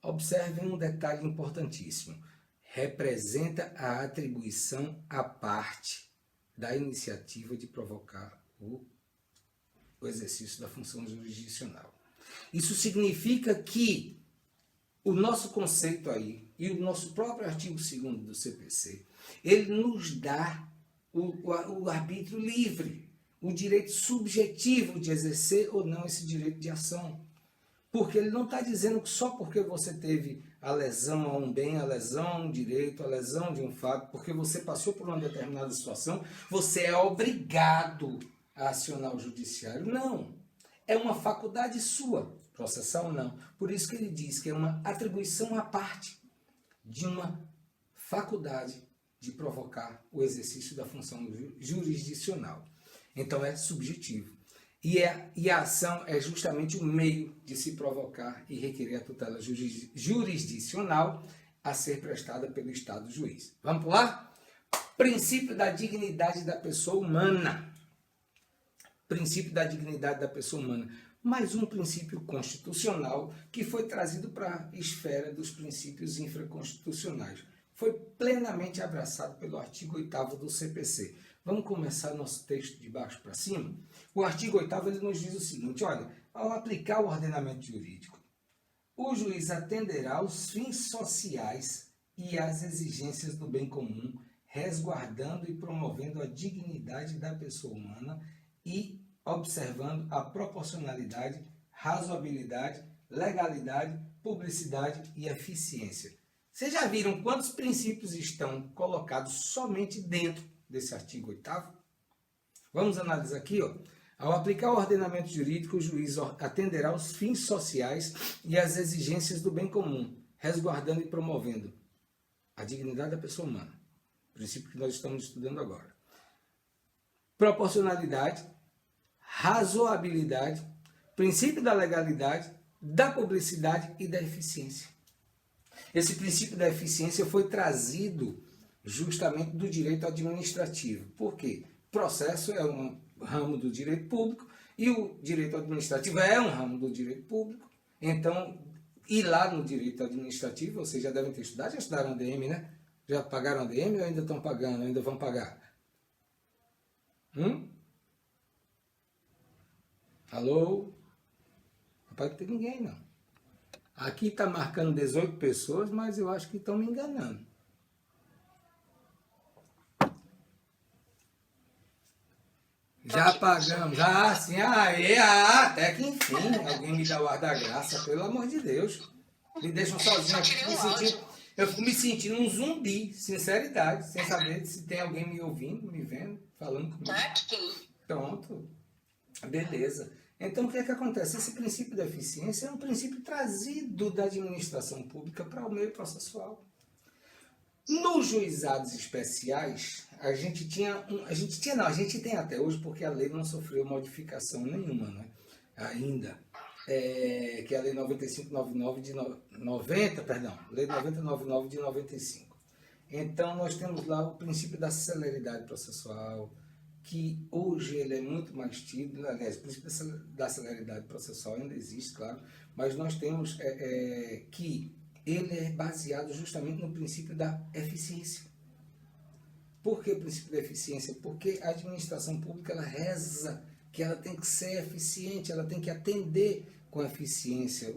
Observem um detalhe importantíssimo. Representa a atribuição à parte da iniciativa de provocar o exercício da função jurisdicional. Isso significa que o nosso conceito aí, e o nosso próprio artigo 2º do CPC, ele nos dá o arbítrio livre, o direito subjetivo de exercer ou não esse direito de ação. Porque ele não está dizendo que só porque você teve a lesão a um bem, a lesão a um direito, a lesão de um fato, porque você passou por uma determinada situação, você é obrigado a acionar o judiciário. Não. É uma faculdade sua, processar ou não. Por isso que ele diz que é uma atribuição à parte de uma faculdade de provocar o exercício da função jurisdicional. Então é subjetivo. E a ação é justamente o meio de se provocar e requerer a tutela jurisdicional a ser prestada pelo Estado juiz. Vamos lá? Princípio da dignidade da pessoa humana. Princípio da dignidade da pessoa humana. Mais um princípio constitucional que foi trazido para a esfera dos princípios infraconstitucionais. Foi plenamente abraçado pelo artigo 8º do CPC. Vamos começar nosso texto de baixo para cima? O artigo 8º ele nos diz o seguinte, olha, ao aplicar o ordenamento jurídico, o juiz atenderá aos fins sociais e às exigências do bem comum, resguardando e promovendo a dignidade da pessoa humana e observando a proporcionalidade, razoabilidade, legalidade, publicidade e eficiência. Vocês já viram quantos princípios estão colocados somente dentro desse artigo 8º? Vamos analisar aqui, ó. Ao aplicar o ordenamento jurídico, o juiz atenderá aos fins sociais e às exigências do bem comum, resguardando e promovendo a dignidade da pessoa humana. Princípio que nós estamos estudando agora. Proporcionalidade, razoabilidade, princípio da legalidade, da publicidade e da eficiência. Esse princípio da eficiência foi trazido justamente do direito administrativo. Por quê? Processo é um ramo do direito público e o direito administrativo é um ramo do direito público. Então, e lá no direito administrativo, vocês já devem ter estudado, já estudaram ADM, né? Já pagaram ADM ou ainda estão pagando, ainda vão pagar? Alô? Rapaz, não tem ninguém, não. Aqui está marcando 18 pessoas, mas eu acho que estão me enganando. Já pagamos. Ah, sim, até que enfim, alguém me dá o ar da graça, pelo amor de Deus. Me deixam sozinho aqui, eu fico me sentindo um zumbi, sinceridade, sem saber se tem alguém me ouvindo, me vendo, falando comigo. Pronto, beleza. Então, o que é que acontece? Esse princípio da eficiência é um princípio trazido da administração pública para o meio processual. Nos juizados especiais, a gente tem até hoje, porque a lei não sofreu modificação nenhuma, né? Ainda. Que é a Lei 9599 de 90, perdão, Lei 9099 de 95. Então, nós temos lá o princípio da celeridade processual, que hoje ele é muito mais tido, aliás, o princípio da celeridade processual ainda existe, claro, mas nós temos que ele é baseado justamente no princípio da eficiência. Por que o princípio da eficiência? Porque a administração pública ela reza que ela tem que ser eficiente, ela tem que atender com eficiência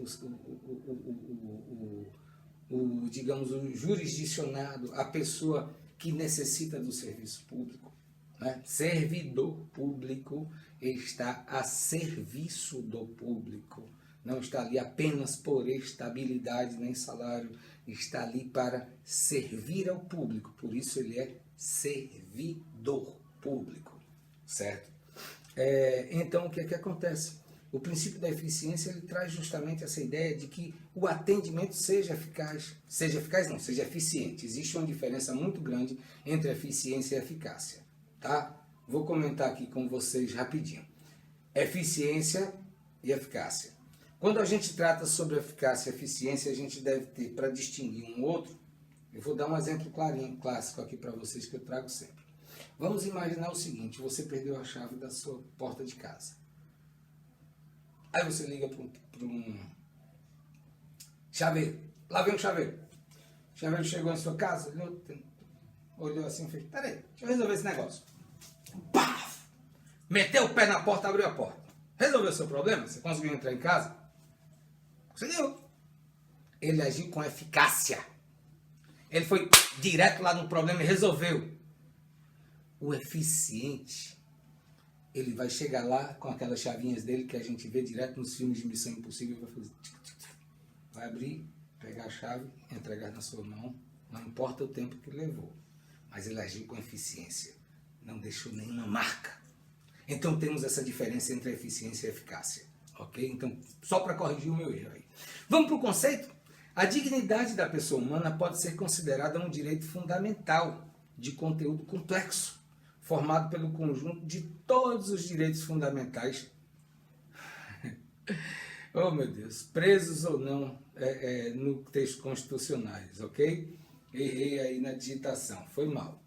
digamos, o jurisdicionado, a pessoa que necessita do serviço público. Né? Servidor público está a serviço do público. Não está ali apenas por estabilidade nem salário, está ali para servir ao público. Por isso ele é servidor público, certo? Então o que é que acontece? O princípio da eficiência ele traz justamente essa ideia de que o atendimento seja eficiente. Existe uma diferença muito grande entre eficiência e eficácia, tá? Vou comentar aqui com vocês rapidinho. Eficiência e eficácia. Quando a gente trata sobre eficácia e eficiência, a gente deve ter, para distinguir um outro, eu vou dar um exemplo clarinho, clássico aqui para vocês que eu trago sempre. Vamos imaginar o seguinte, você perdeu a chave da sua porta de casa. Aí você liga para um chaveiro. Lá vem um chaveiro. O chaveiro chegou em sua casa, olhou assim e fez, peraí, deixa eu resolver esse negócio. Pá! Meteu o pé na porta, abriu a porta. Resolveu o seu problema? Você conseguiu entrar em casa? Conseguiu. Ele agiu com eficácia. Ele foi direto lá no problema e resolveu. O eficiente, ele vai chegar lá com aquelas chavinhas dele que a gente vê direto nos filmes de Missão Impossível, vai fazer vai abrir, pegar a chave, entregar na sua mão, não importa o tempo que levou, mas ele agiu com eficiência, não deixou nenhuma marca. Então temos essa diferença entre eficiência e eficácia, ok? Então, só para corrigir o meu erro aí. Vamos para o conceito? A dignidade da pessoa humana pode ser considerada um direito fundamental de conteúdo complexo, formado pelo conjunto de todos os direitos fundamentais, oh meu Deus, presos ou não no texto constitucionais, ok? Errei aí na digitação, foi mal.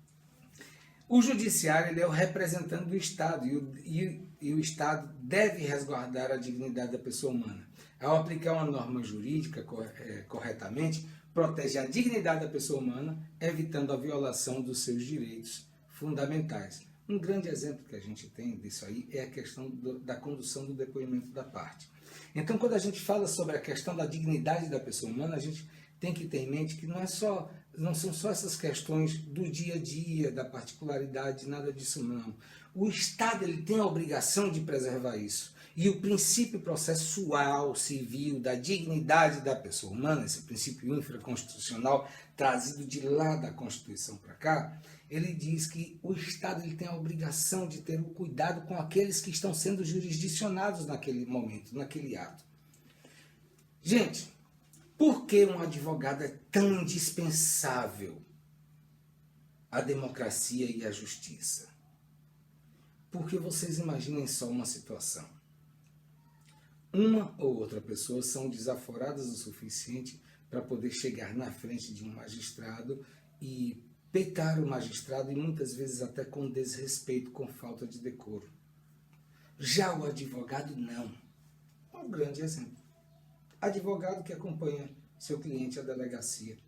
O judiciário ele é o representante do Estado e o Estado deve resguardar a dignidade da pessoa humana. Ao aplicar uma norma jurídica corretamente, protege a dignidade da pessoa humana, evitando a violação dos seus direitos fundamentais. Um grande exemplo que a gente tem disso aí é a questão da condução do depoimento da parte. Então, quando a gente fala sobre a questão da dignidade da pessoa humana, a gente tem que ter em mente que não são só essas questões do dia a dia, da particularidade, nada disso não. O Estado ele tem a obrigação de preservar isso. E o princípio processual civil da dignidade da pessoa humana, esse princípio infraconstitucional trazido de lá da Constituição para cá, ele diz que o Estado ele tem a obrigação de ter o cuidado com aqueles que estão sendo jurisdicionados naquele momento, naquele ato. Gente, por que um advogado é tão indispensável à democracia e à justiça? Porque vocês imaginem só uma situação. Uma ou outra pessoa são desaforadas o suficiente para poder chegar na frente de um magistrado e pecar o magistrado e muitas vezes até com desrespeito, com falta de decoro. Já o advogado não. Um grande exemplo. Advogado que acompanha seu cliente à delegacia.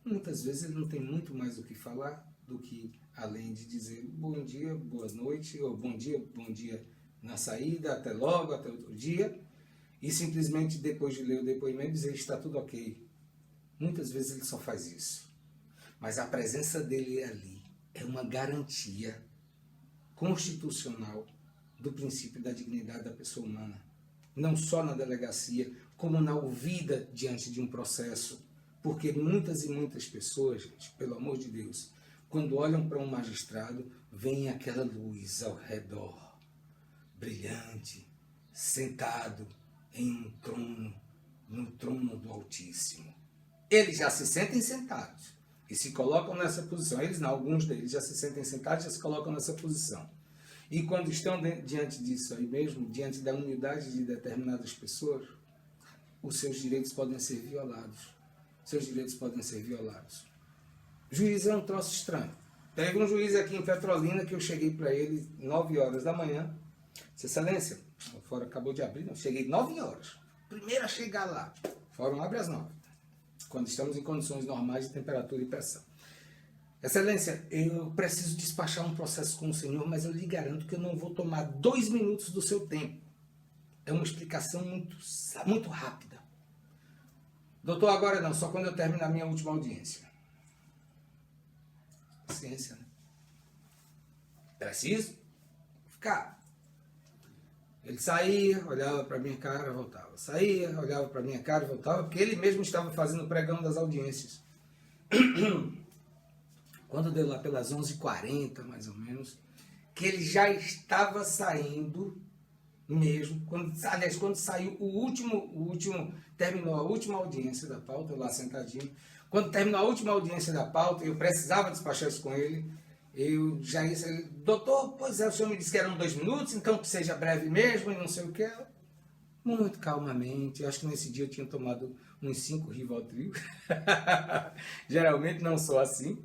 Muitas vezes ele não tem muito mais o que falar do que além de dizer bom dia, boa noite, ou bom dia na saída, até logo, até outro dia, e simplesmente depois de ler o depoimento dizer está tudo ok. Muitas vezes ele só faz isso. Mas a presença dele ali é uma garantia constitucional do princípio da dignidade da pessoa humana. Não só na delegacia, como na ouvida diante de um processo. Porque muitas e muitas pessoas, gente, pelo amor de Deus, quando olham para um magistrado, vem aquela luz ao redor, brilhante, sentado em um trono, no trono do Altíssimo. Eles já se sentem sentados e se colocam nessa posição. Eles não, alguns deles já se sentem sentados e já se colocam nessa posição. E quando estão diante disso aí mesmo, diante da humildade de determinadas pessoas, os seus direitos podem ser violados. Seus direitos podem ser violados. Juiz é um troço estranho. Teve um juiz aqui em Petrolina que eu cheguei para ele 9 horas da manhã. Excelência, o fórum acabou de abrir, não, cheguei 9 horas. Primeiro a chegar lá. O fórum abre às 9. Quando estamos em condições normais de temperatura e pressão. Excelência, eu preciso despachar um processo com o senhor, mas eu lhe garanto que eu não vou tomar 2 minutos do seu tempo. É uma explicação muito rápida. Doutor, agora não, só quando eu terminar a minha última audiência. Ciência, né? Preciso ficar. Ele saía, olhava para minha cara, voltava. Saía, olhava para minha cara, voltava, porque ele mesmo estava fazendo o pregão das audiências. Quando deu lá pelas 11h40, mais ou menos, que ele já estava saindo mesmo, quando saiu terminou a última audiência da pauta, eu lá sentadinho, quando terminou a última audiência da pauta, eu precisava despachar isso com ele, eu já disse, doutor, pois é, o senhor me disse que eram 2 minutos, então que seja breve mesmo, e não sei o que. Muito calmamente, eu acho que nesse dia eu tinha tomado uns 5 Rivotril, geralmente não sou assim.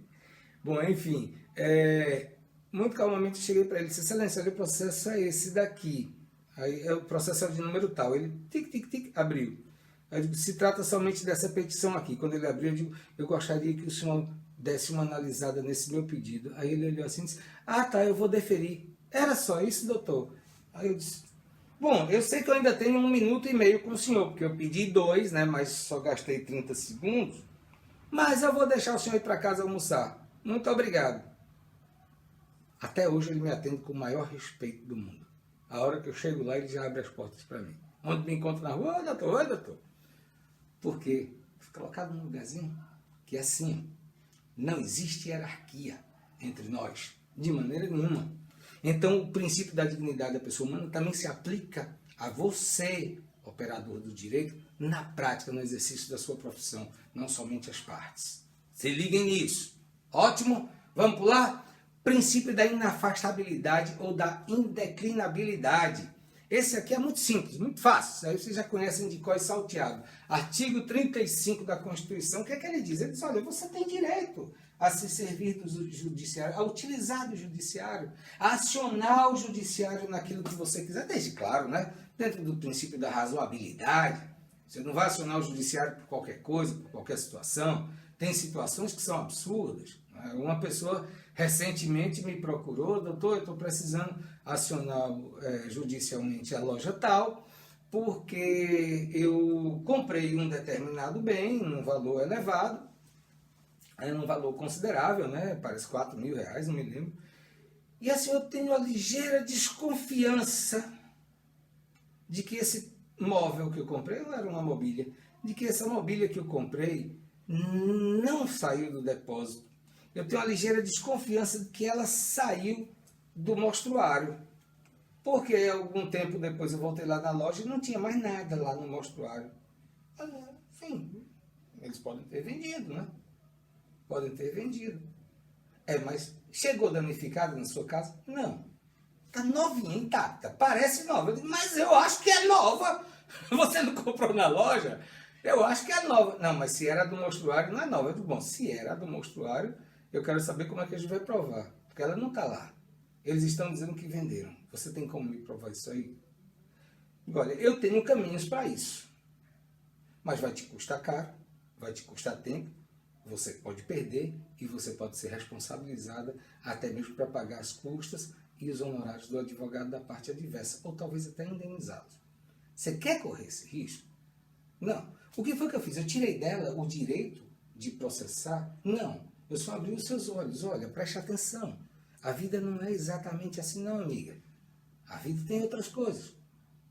Bom, enfim, muito calmamente eu cheguei para ele, disse, excelência, olha, o processo é esse daqui. Aí o processo é de número tal. Ele, tic, abriu. Aí eu digo, se trata somente dessa petição aqui. Quando ele abriu, eu digo, eu gostaria que o senhor desse uma analisada nesse meu pedido. Aí ele olhou assim e disse, tá, eu vou deferir. Era só isso, doutor? Aí eu disse, bom, eu sei que eu ainda tenho 1 minuto e meio com o senhor, porque eu pedi 2, né, mas só gastei 30 segundos. Mas eu vou deixar o senhor ir para casa almoçar. Muito obrigado. Até hoje ele me atende com o maior respeito do mundo. A hora que eu chego lá, ele já abre as portas para mim. Onde me encontro na rua, oi, doutor. Por quê? Fui colocado num lugarzinho que é assim, não existe hierarquia entre nós, de maneira nenhuma. Então, o princípio da dignidade da pessoa humana também se aplica a você, operador do direito, na prática, no exercício da sua profissão, não somente as partes. Se liguem nisso. Ótimo? Vamos pular? Princípio da inafastabilidade ou da indeclinabilidade. Esse aqui é muito simples, muito fácil. Isso aí vocês já conhecem de cor e salteado. Artigo 35 da Constituição, o que é que ele diz? Ele diz, olha, você tem direito a se servir do judiciário, a utilizar do judiciário, a acionar o judiciário naquilo que você quiser, desde claro, né? Dentro do princípio da razoabilidade. Você não vai acionar o judiciário por qualquer coisa, por qualquer situação. Tem situações que são absurdas. Uma pessoa recentemente me procurou, doutor, eu estou precisando acionar judicialmente a loja tal, porque eu comprei um determinado bem, num valor elevado, um valor considerável, né? Parece R$4.000, não me lembro. E assim, eu tenho a ligeira desconfiança de que esse móvel que eu comprei, não era uma mobília, de que essa mobília que eu comprei não saiu do depósito. Eu tenho uma ligeira desconfiança de que ela saiu do mostruário. Porque algum tempo depois eu voltei lá na loja e não tinha mais nada lá no mostruário. Sim, eles podem ter vendido, né? Podem ter vendido. Mas chegou danificada na sua casa? Não. Está novinha, intacta. Parece nova. Eu digo, mas eu acho que é nova. Você não comprou na loja? Eu acho que é nova. Não, mas se era do mostruário, não é nova. Eu digo, bom, se era do mostruário, eu quero saber como é que a gente vai provar. Porque ela não está lá. Eles estão dizendo que venderam. Você tem como me provar isso aí? Olha, eu tenho caminhos para isso. Mas vai te custar caro, vai te custar tempo, você pode perder e você pode ser responsabilizada até mesmo para pagar as custas e os honorários do advogado da parte adversa, ou talvez até indenizá-los. Você quer correr esse risco? Não. O que foi que eu fiz? Eu tirei dela o direito de processar? Não. Eu só abri os seus olhos. Olha, preste atenção. A vida não é exatamente assim não, amiga. A vida tem outras coisas.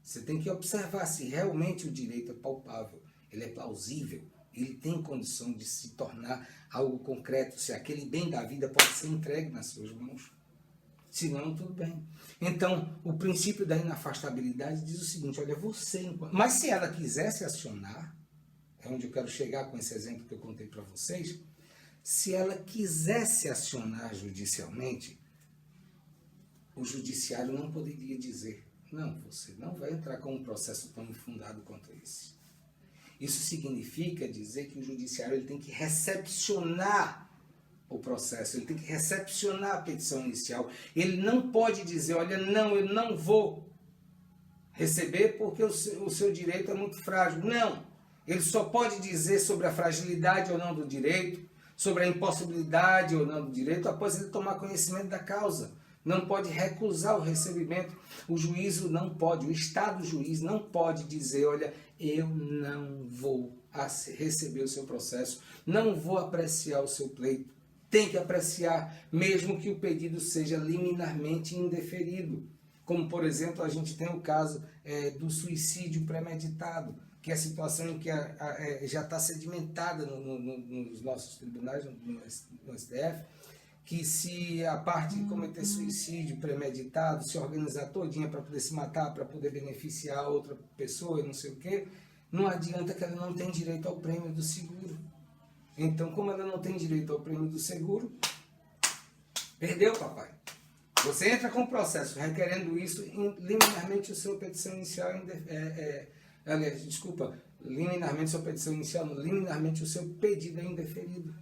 Você tem que observar se realmente o direito é palpável, ele é plausível, ele tem condição de se tornar algo concreto, se aquele bem da vida pode ser entregue nas suas mãos. Se não, tudo bem. Então, o princípio da inafastabilidade diz o seguinte, olha, você... Mas se ela quisesse acionar, é onde eu quero chegar com esse exemplo que eu contei para vocês, se ela quisesse acionar judicialmente, o judiciário não poderia dizer, não, você não vai entrar com um processo tão infundado quanto esse. Isso significa dizer que o judiciário ele tem que recepcionar o processo, ele tem que recepcionar a petição inicial. Ele não pode dizer, olha, não, eu não vou receber porque o seu direito é muito frágil. Não, ele só pode dizer sobre a fragilidade ou não do direito, sobre a impossibilidade ou não do direito, após ele tomar conhecimento da causa. Não pode recusar o recebimento. O juízo não pode, o Estado juiz não pode dizer, olha, eu não vou receber o seu processo, não vou apreciar o seu pleito. Tem que apreciar, mesmo que o pedido seja liminarmente indeferido. Como, por exemplo, a gente tem o caso do suicídio premeditado, que é a situação em que já está sedimentada nos nossos tribunais, no STF, que se a parte cometer suicídio premeditado, se organizar todinha para poder se matar, para poder beneficiar outra pessoa e não sei o quê, não adianta que ela não tem direito ao prêmio do seguro. Então, como ela não tem direito ao prêmio do seguro, perdeu, papai. Você entra com o processo requerendo isso, liminarmente o seu petição inicial, liminarmente sua petição inicial, liminarmente o seu pedido é indeferido.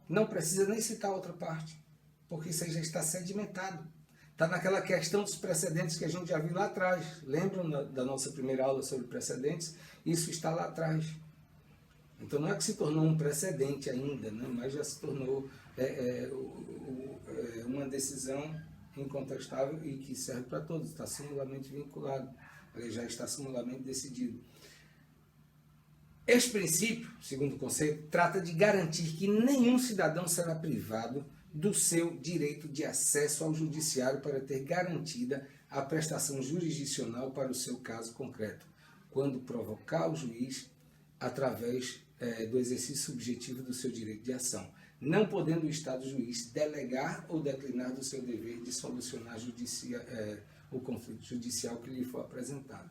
Não precisa nem citar outra parte, porque isso aí já está sedimentado. Está naquela questão dos precedentes que a gente já viu lá atrás. Lembram da nossa primeira aula sobre precedentes? Isso está lá atrás. Então não é que se tornou um precedente ainda, né? Mas já se tornou uma decisão incontestável e que serve para todos, está similarmente vinculado, ele já está similarmente decidido. Este princípio, segundo o conceito, trata de garantir que nenhum cidadão será privado do seu direito de acesso ao judiciário para ter garantida a prestação jurisdicional para o seu caso concreto, quando provocar o juiz através do exercício subjetivo do seu direito de ação, não podendo o Estado juiz delegar ou declinar do seu dever de solucionar o conflito judicial que lhe for apresentado.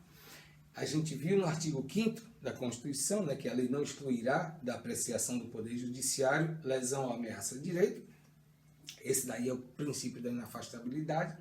A gente viu no artigo 5º da Constituição, né, que a lei não excluirá da apreciação do Poder Judiciário lesão ou ameaça de direito. Esse daí é o princípio da inafastabilidade.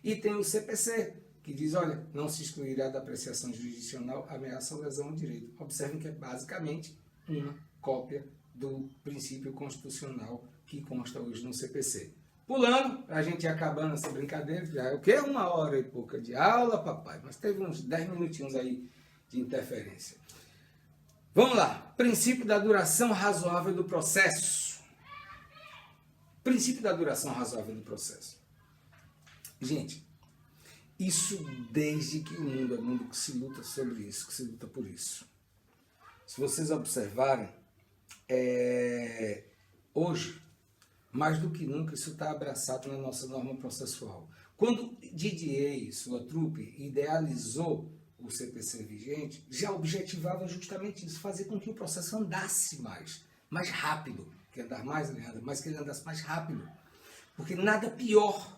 E tem o CPC, que diz, olha, não se excluirá da apreciação jurisdicional ameaça ou lesão ao direito. Observem que é basicamente uma cópia do princípio constitucional que consta hoje no CPC. Pulando, a gente ir acabando essa brincadeira, já é o quê? 1h e pouca de aula, papai, mas teve uns 10 minutinhos aí de interferência. Vamos lá, princípio da duração razoável do processo. Princípio da duração razoável do processo. Gente, isso desde que o mundo é mundo que se luta sobre isso, que se luta por isso. Se vocês observarem, hoje, mais do que nunca, isso está abraçado na nossa norma processual. Quando Didier e sua trupe idealizou o CPC vigente, já objetivava justamente isso, fazer com que o processo andasse mais rápido. Que andar mais, ele anda, mas que ele andasse mais rápido. Porque nada pior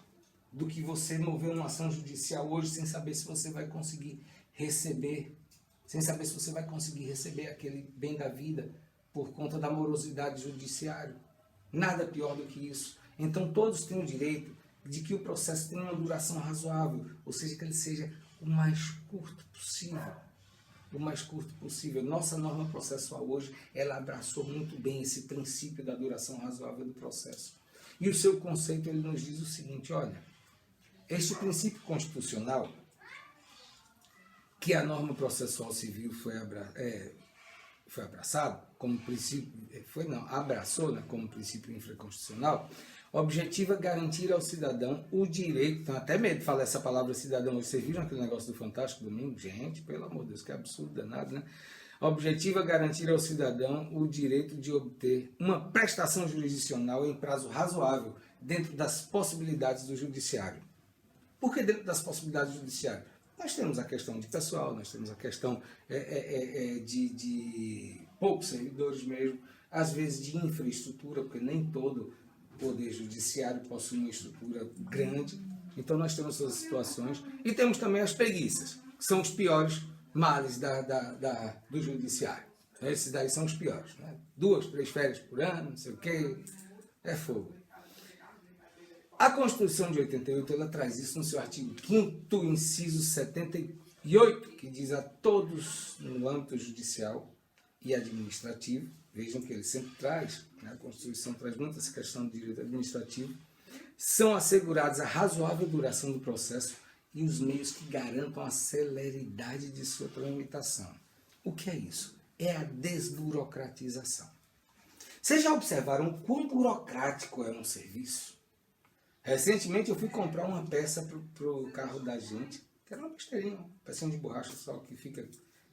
do que você mover uma ação judicial hoje sem saber se você vai conseguir receber, aquele bem da vida por conta da morosidade judiciária. Nada pior do que isso. Então todos têm o direito de que o processo tenha uma duração razoável, ou seja, que ele seja o mais curto possível. O mais curto possível. Nossa norma processual hoje, ela abraçou muito bem esse princípio da duração razoável do processo. E o seu conceito, ele nos diz o seguinte, olha, este princípio constitucional, que a norma processual civil foi abraçado como princípio, abraçou, né, como princípio infraconstitucional, objetiva garantir ao cidadão o direito, tenho até medo de falar essa palavra cidadão, vocês viram aquele negócio do Fantástico Domingo? Gente, pelo amor de Deus, que absurdo danado, né? Objetiva garantir ao cidadão o direito de obter uma prestação jurisdicional em prazo razoável, dentro das possibilidades do judiciário. Por que dentro das possibilidades do judiciário? Nós temos a questão de pessoal, nós temos a questão de poucos servidores mesmo, às vezes de infraestrutura, porque nem todo poder judiciário possui uma estrutura grande. Então nós temos essas situações. E temos também as preguiças, que são os piores males do judiciário. Esses daí são os piores. Né? 2, 3 férias por ano, não sei o quê, é fogo. A Constituição de 88, ela traz isso no seu artigo 5º, inciso 78, que diz a todos no âmbito judicial e administrativo, vejam que ele sempre traz, né? A Constituição traz muito essa questão do direito administrativo, são assegurados a razoável duração do processo e os meios que garantam a celeridade de sua tramitação. O que é isso? É a desburocratização. Vocês já observaram quão burocrático é um serviço? Recentemente eu fui comprar uma peça para o carro da gente, que era uma besteirinha, uma pecinha de borracha só que fica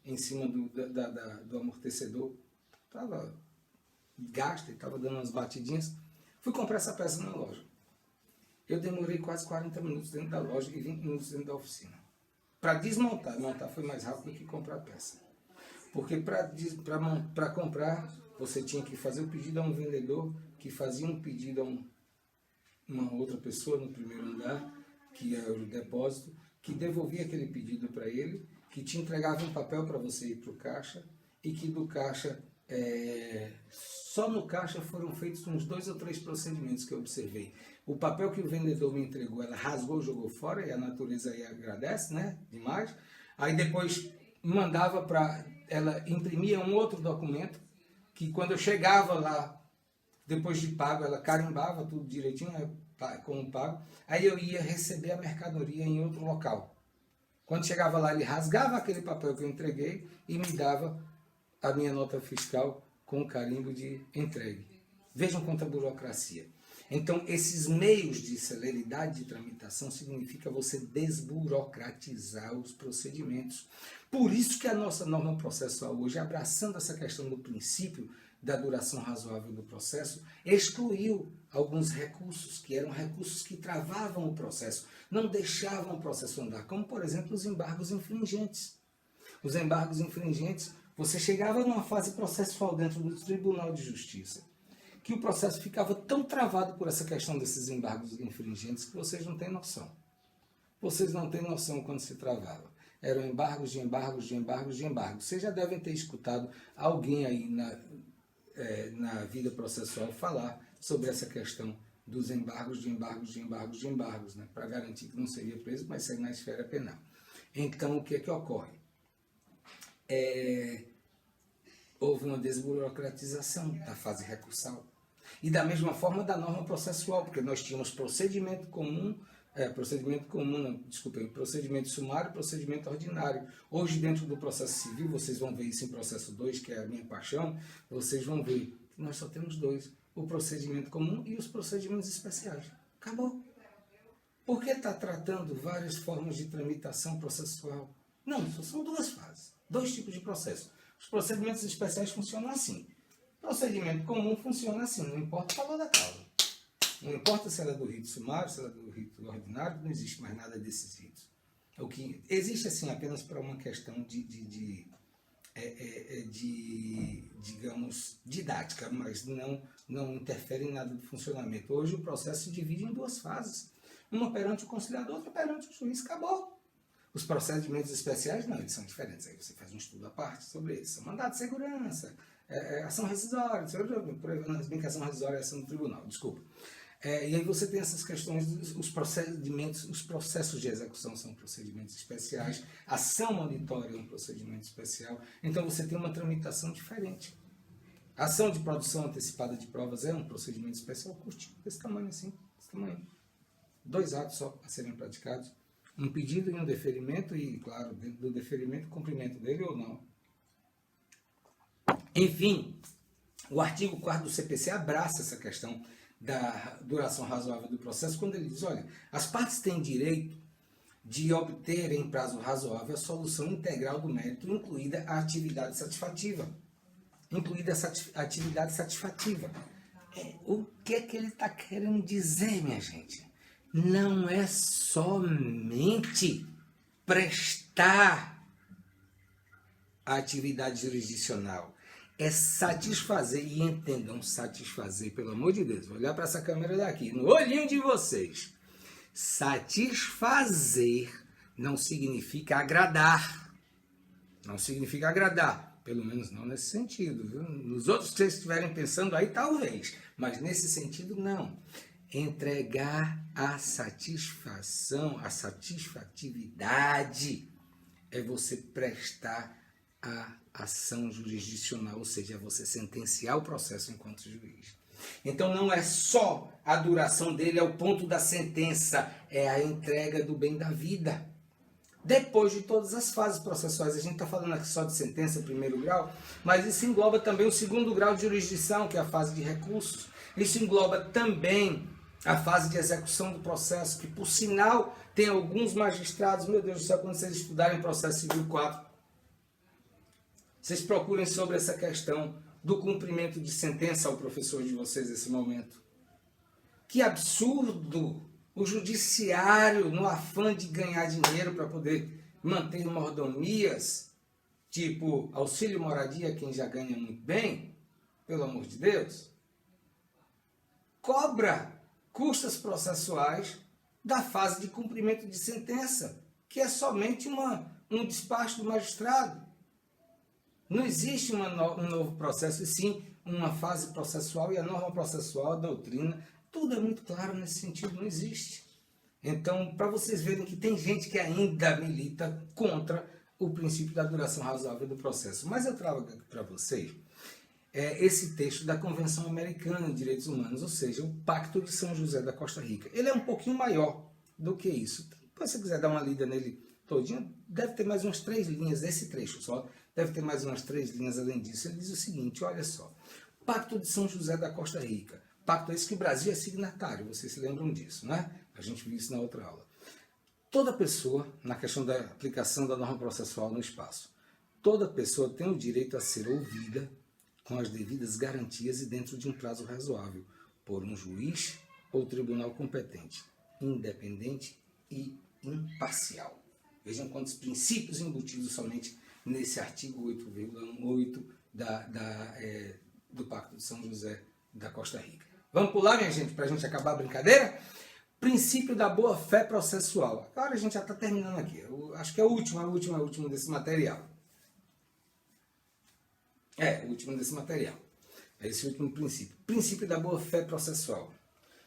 em cima do amortecedor. Estava gasta e estava dando umas batidinhas. Fui comprar essa peça na loja. Eu demorei quase 40 minutos dentro da loja e 20 minutos dentro da oficina. Para desmontar, montar foi mais rápido do que comprar a peça. Porque para comprar, você tinha que fazer o pedido a um vendedor, que fazia um pedido a uma outra pessoa no primeiro andar, que era o depósito, que devolvia aquele pedido para ele, que te entregava um papel para você ir para o caixa, e que do caixa, só no caixa foram feitos uns 2 ou 3 procedimentos que eu observei. O papel que o vendedor me entregou, ela rasgou, jogou fora, e a natureza aí agradece, né, demais. Aí depois mandava ela imprimia um outro documento, que quando eu chegava lá, depois de pago, ela carimbava tudo direitinho, como pago. Aí eu ia receber a mercadoria em outro local. Quando chegava lá, ele rasgava aquele papel que eu entreguei e me dava a minha nota fiscal com o carimbo de entregue. Vejam quanta burocracia. Então, esses meios de celeridade de tramitação significa você desburocratizar os procedimentos. Por isso que a nossa norma processual hoje, abraçando essa questão do princípio da duração razoável do processo, excluiu alguns recursos, que eram recursos que travavam o processo, não deixavam o processo andar, como, por exemplo, os embargos infringentes. Os embargos infringentes, você chegava numa fase processual dentro do Tribunal de Justiça, que o processo ficava tão travado por essa questão desses embargos infringentes que vocês não têm noção. Vocês não têm noção quando se travava. Eram embargos de embargos de embargos de embargos. Vocês já devem ter escutado alguém aí na vida processual falar sobre essa questão dos embargos de embargos de embargos de embargos, né? Para garantir que não seria preso, mas sair na esfera penal. Então, o que é que ocorre? Houve uma desburocratização da fase recursal. E da mesma forma da norma processual, porque nós tínhamos procedimento sumário e procedimento ordinário. Hoje, dentro do processo civil, vocês vão ver isso em processo 2, que é a minha paixão, vocês vão ver que nós só temos dois, o procedimento comum e os procedimentos especiais. Acabou. Por que está tratando várias formas de tramitação processual? Não, só são duas fases, dois tipos de processo. Os procedimentos especiais funcionam assim. O procedimento comum funciona assim, não importa o valor da causa. Não importa se ela é do rito sumário, se ela é do rito ordinário, não existe mais nada desses ritos. O que existe assim apenas para uma questão digamos, didática, mas não interfere em nada do funcionamento. Hoje o processo se divide em duas fases. Uma perante o conciliador, outra perante o juiz, acabou. Os procedimentos especiais, não, eles são diferentes. Aí você faz um estudo à parte sobre eles. São mandado de segurança, ação rescisória, bem que ação rescisória é ação do tribunal, desculpa. E aí você tem essas questões, os procedimentos, os processos de execução são procedimentos especiais, ação monitória é um procedimento especial, então você tem uma tramitação diferente. Ação de produção antecipada de provas é um procedimento especial curtinho, desse tamanho assim, desse tamanho. 2 atos só a serem praticados, um pedido e um deferimento, e claro, dentro do deferimento, cumprimento dele ou não. Enfim, o artigo 4º do CPC abraça essa questão da duração razoável do processo, quando ele diz, olha, as partes têm direito de obter em prazo razoável a solução integral do mérito, incluída a atividade satisfativa. O que é que ele está querendo dizer, minha gente? Não é somente prestar a atividade jurisdicional, é satisfazer, e entendam satisfazer, pelo amor de Deus, vou olhar para essa câmera daqui, no olhinho de vocês. Satisfazer não significa agradar. Não significa agradar, pelo menos não nesse sentido. Viu? Nos outros que vocês estiverem pensando aí, talvez, mas nesse sentido não. Entregar a satisfação, a satisfatividade, é você prestar a ação jurisdicional, ou seja, é você sentenciar o processo enquanto juiz. Então não é só a duração dele, é o ponto da sentença, é a entrega do bem da vida. Depois de todas as fases processuais, a gente está falando aqui só de sentença, primeiro grau, mas isso engloba também o segundo grau de jurisdição, que é a fase de recursos. Isso engloba também a fase de execução do processo, que por sinal tem alguns magistrados, meu Deus do céu, quando vocês estudarem processo civil 4, vocês procurem sobre essa questão do cumprimento de sentença ao professor de vocês nesse momento. Que absurdo! O judiciário, no afã de ganhar dinheiro para poder manter mordomias, tipo auxílio moradia, quem já ganha muito bem, pelo amor de Deus, cobra custas processuais da fase de cumprimento de sentença, que é somente um despacho do magistrado. Não existe um novo processo, e sim uma fase processual, e a norma processual, a doutrina, tudo é muito claro nesse sentido, não existe. Então, para vocês verem que tem gente que ainda milita contra o princípio da duração razoável do processo. Mas eu trago aqui para vocês esse texto da Convenção Americana de Direitos Humanos, ou seja, o Pacto de São José da Costa Rica. Ele é um pouquinho maior do que isso. Se você quiser dar uma lida nele todinho, deve ter mais umas 3 linhas, esse trecho só, deve ter mais umas 3 linhas além disso. Ele diz o seguinte, olha só, Pacto de São José da Costa Rica, pacto esse que o Brasil é signatário, vocês se lembram disso, né? A gente viu isso na outra aula. Toda pessoa, na questão da aplicação da norma processual no espaço, toda pessoa tem o direito a ser ouvida, com as devidas garantias e dentro de um prazo razoável, por um juiz ou tribunal competente, independente e imparcial. Vejam quantos princípios embutidos somente nesse artigo 8,18 do Pacto de São José da Costa Rica. Vamos pular, minha gente, para a gente acabar a brincadeira? Princípio da boa-fé processual. Agora a gente já está terminando aqui. Eu acho que é o último desse material. O último desse material. É esse último princípio. Princípio da boa-fé processual.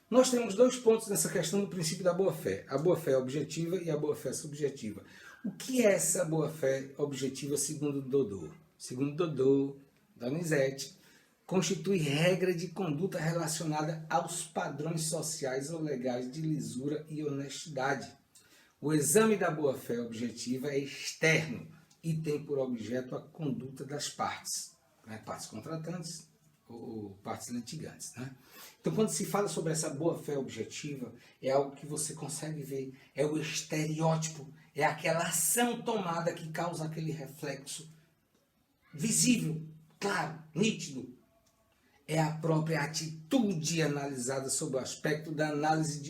Nós temos dois pontos nessa questão do princípio da boa-fé. A boa-fé objetiva e a boa-fé subjetiva. O que é essa boa-fé objetiva segundo Dodô? Segundo Dodô, Donizete, constitui regra de conduta relacionada aos padrões sociais ou legais de lisura e honestidade. O exame da boa-fé objetiva é externo e tem por objeto a conduta das partes, né? Partes contratantes ou partes litigantes, né? Então, quando se fala sobre essa boa-fé objetiva, é algo que você consegue ver, é o estereótipo, é aquela ação tomada que causa aquele reflexo visível, claro, nítido. É a própria atitude analisada sob o aspecto da análise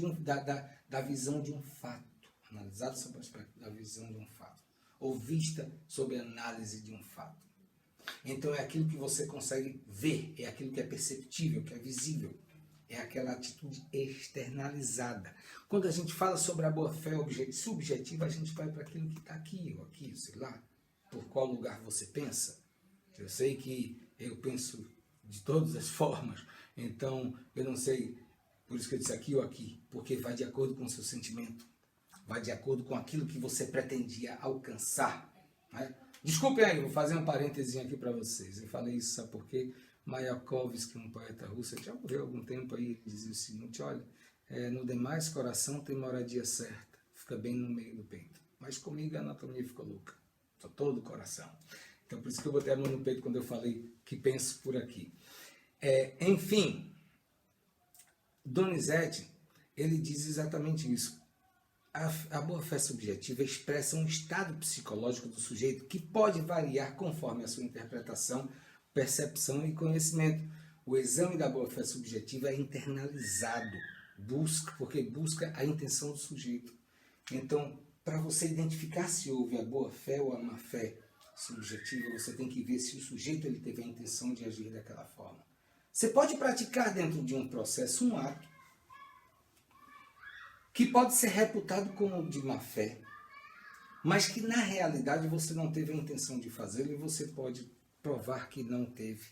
da visão de um fato. Analisada sob o aspecto da visão de um fato. Ou vista sob a análise de um fato. Então é aquilo que você consegue ver, é aquilo que é perceptível, que é visível. É aquela atitude externalizada. Quando a gente fala sobre a boa-fé subjetiva, a gente vai para aquilo que está aqui ou aqui, sei lá. Por qual lugar você pensa? Eu sei que eu penso de todas as formas, então eu não sei, por isso que eu disse aqui ou aqui, porque vai de acordo com o seu sentimento, vai de acordo com aquilo que você pretendia alcançar, né? Desculpem aí, vou fazer um parênteses aqui para vocês. Eu falei isso, sabe por quê? Mayakovsky, um poeta russo, já morreu há algum tempo aí, ele dizia o seguinte: olha, no demais coração tem moradia certa, fica bem no meio do peito, mas comigo a anatomia ficou louca, sou todo coração. Então por isso que eu botei a mão no peito quando eu falei que penso por aqui. Enfim, Donizete, ele diz exatamente isso. A boa-fé subjetiva expressa um estado psicológico do sujeito que pode variar conforme a sua interpretação, percepção e conhecimento. O exame da boa-fé subjetiva é internalizado, porque busca a intenção do sujeito. Então, para você identificar se houve a boa-fé ou a má-fé subjetiva, você tem que ver se o sujeito ele teve a intenção de agir daquela forma. Você pode praticar dentro de um processo um ato que pode ser reputado como de má fé, mas que na realidade você não teve a intenção de fazê-lo e você pode provar que não teve,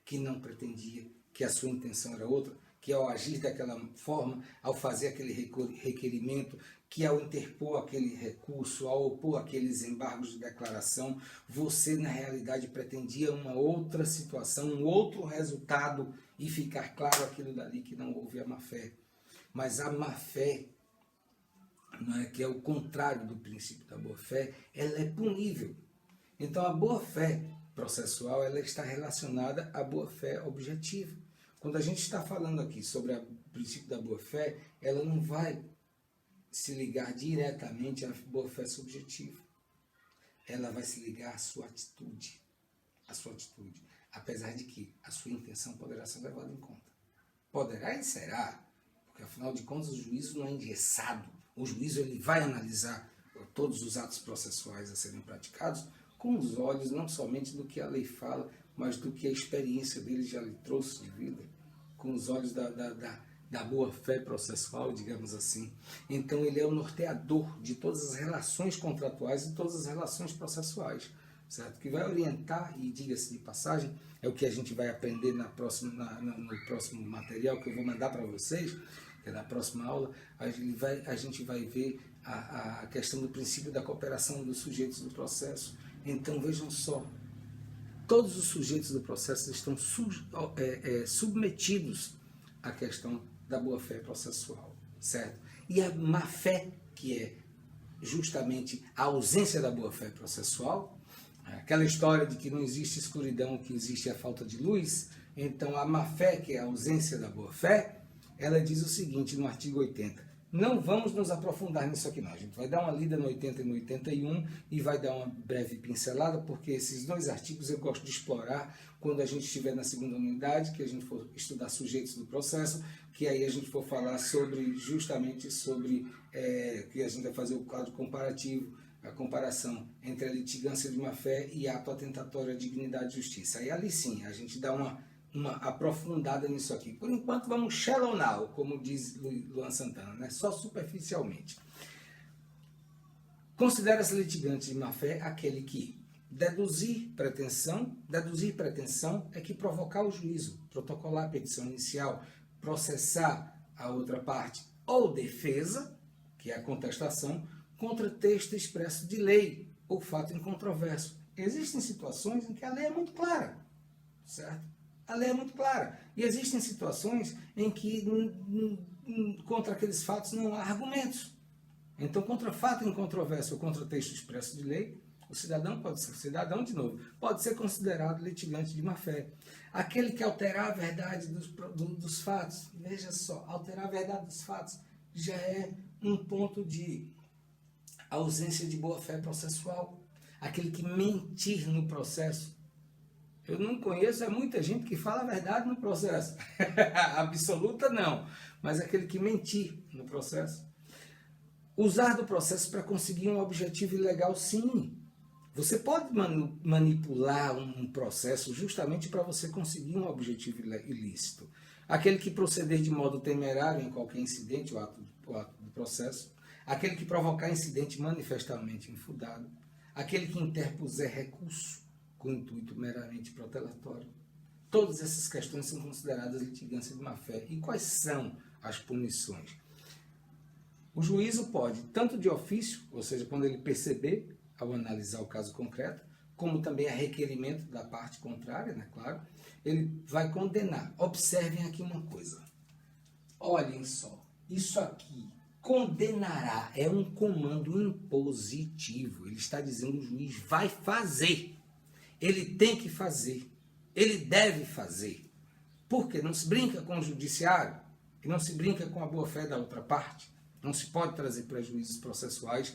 que não pretendia, que a sua intenção era outra, que ao agir daquela forma, ao fazer aquele requerimento, que ao interpor aquele recurso, ao opor aqueles embargos de declaração, você na realidade pretendia uma outra situação, um outro resultado e ficar claro aquilo dali que não houve a má-fé. Mas a má-fé, não é, que é o contrário do princípio da boa-fé, ela é punível. Então a boa-fé processual ela está relacionada à boa-fé objetiva. Quando a gente está falando aqui sobre o princípio da boa-fé, ela não vai se ligar diretamente à boa-fé subjetiva. Ela vai se ligar à sua atitude. À sua atitude. Apesar de que a sua intenção poderá ser levada em conta. Poderá e será, porque afinal de contas o juízo não é engessado. O juízo ele vai analisar todos os atos processuais a serem praticados com os olhos não somente do que a lei fala, mas do que a experiência dele já lhe trouxe de vida, com os olhos da boa-fé processual, digamos assim. Então ele é o norteador de todas as relações contratuais e todas as relações processuais, certo? Que vai orientar, e diga-se de passagem, é o que a gente vai aprender no próximo material que eu vou mandar para vocês, que é na próxima aula, a gente vai ver a questão do princípio da cooperação dos sujeitos do processo. Então vejam só, todos os sujeitos do processo estão submetidos à questão da boa-fé processual, certo? E a má-fé, que é justamente a ausência da boa-fé processual, aquela história de que não existe escuridão, que existe a falta de luz, então a má-fé, que é a ausência da boa-fé, ela diz o seguinte no artigo 80, Não vamos nos aprofundar nisso aqui não. A gente vai dar uma lida no 80 e no 81 e vai dar uma breve pincelada, porque esses dois artigos eu gosto de explorar quando a gente estiver na segunda unidade, que a gente for estudar sujeitos do processo, que aí a gente for falar sobre, justamente sobre, que a gente vai fazer o quadro comparativo, a comparação entre a litigância de má-fé e ato atentatório à dignidade e justiça. Aí ali sim, a gente dá uma aprofundada nisso aqui. Por enquanto vamos shallow now, como diz Luan Santana, né? Só superficialmente. Considera-se litigante de má-fé aquele que deduzir pretensão é que provocar o juízo, protocolar a petição inicial, processar a outra parte ou defesa, que é a contestação, contra texto expresso de lei ou fato incontroverso. Existem situações em que a lei é muito clara, certo? A lei é muito clara. E existem situações em que contra aqueles fatos não há argumentos. Então, contra fato incontroverso ou contra texto expresso de lei, o cidadão pode ser considerado litigante de má-fé. Aquele que alterar a verdade dos fatos, veja só, alterar a verdade dos fatos já é um ponto de ausência de boa-fé processual. Aquele que mentir no processo. Eu não conheço muita gente que fala a verdade no processo. Absoluta não, mas aquele que mentir no processo. Usar do processo para conseguir um objetivo ilegal, sim. Você pode manipular um processo justamente para você conseguir um objetivo ilícito. Aquele que proceder de modo temerário em qualquer incidente ou ato do processo. Aquele que provocar incidente manifestamente infundado. Aquele que interpuser recurso com intuito meramente protelatório. Todas essas questões são consideradas litigância de má-fé. E quais são as punições? O juízo pode, tanto de ofício, ou seja, quando ele perceber, ao analisar o caso concreto, como também a requerimento da parte contrária, né, claro, ele vai condenar. Observem aqui uma coisa. Olhem só, isso aqui, condenará, é um comando impositivo. Ele está dizendo que o juiz vai fazer. Ele tem que fazer. Ele deve fazer. Porque não se brinca com o judiciário e não se brinca com a boa-fé da outra parte. Não se pode trazer prejuízos processuais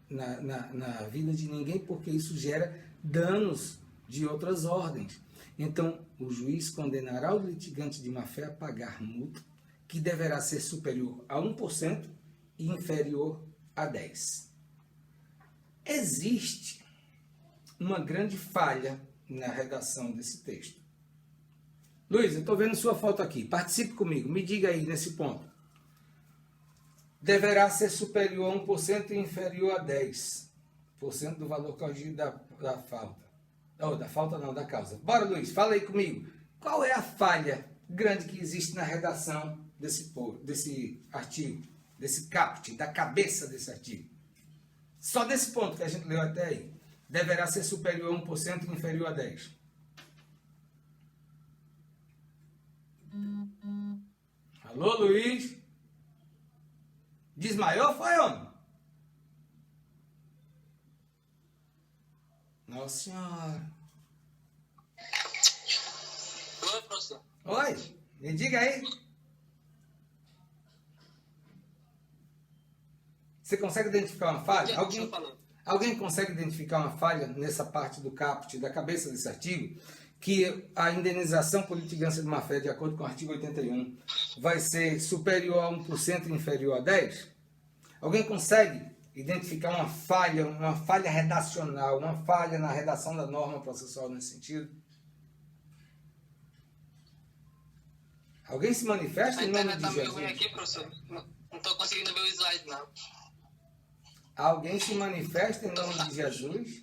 na vida de ninguém, porque isso gera danos de outras ordens. Então, o juiz condenará o litigante de má-fé a pagar multa, que deverá ser superior a 1% e inferior a 10%. Existe uma grande falha na redação desse texto. Luiz, eu estou vendo sua foto aqui. Participe comigo. Me diga aí nesse ponto. Deverá ser superior a 1% e inferior a 10% do valor corrigido da falta. Ou da falta não, da causa. Bora, Luiz, fala aí comigo. Qual é a falha grande que existe na redação desse artigo, desse caput, da cabeça desse artigo? Só desse ponto que a gente leu até aí. Deverá ser superior a 1% e inferior a 10%. Alô, Luiz? Desmaiou, foi, homem? Nossa Senhora. Oi, professor. Oi, me diga aí. Você consegue identificar uma falha? Alguém consegue identificar uma falha nessa parte do caput, da cabeça desse artigo? Que a indenização por litigância de má-fé, de acordo com o artigo 81, vai ser superior a 1% e inferior a 10%? Alguém consegue identificar uma falha redacional, uma falha na redação da norma processual nesse sentido? Alguém se manifesta A em nome internet de tá meio ruim Jesus? aqui, professor. Não tô conseguindo ver o slide, não. Alguém se manifesta em nome de Jesus?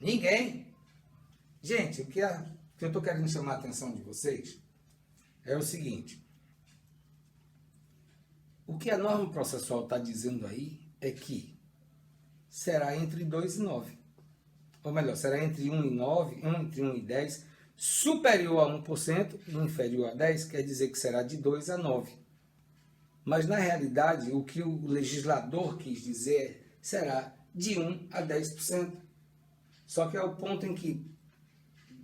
Ninguém. Gente, o que eu estou querendo chamar a atenção de vocês é o seguinte. O que a norma processual está dizendo aí é que será entre 2 e 9. Ou melhor, será entre 1 e 9, entre 1 e 10, superior a 1% e inferior a 10%, quer dizer que será de 2 a 9. Mas, na realidade, o que o legislador quis dizer será de 1 a 10%. Só que é o ponto em que,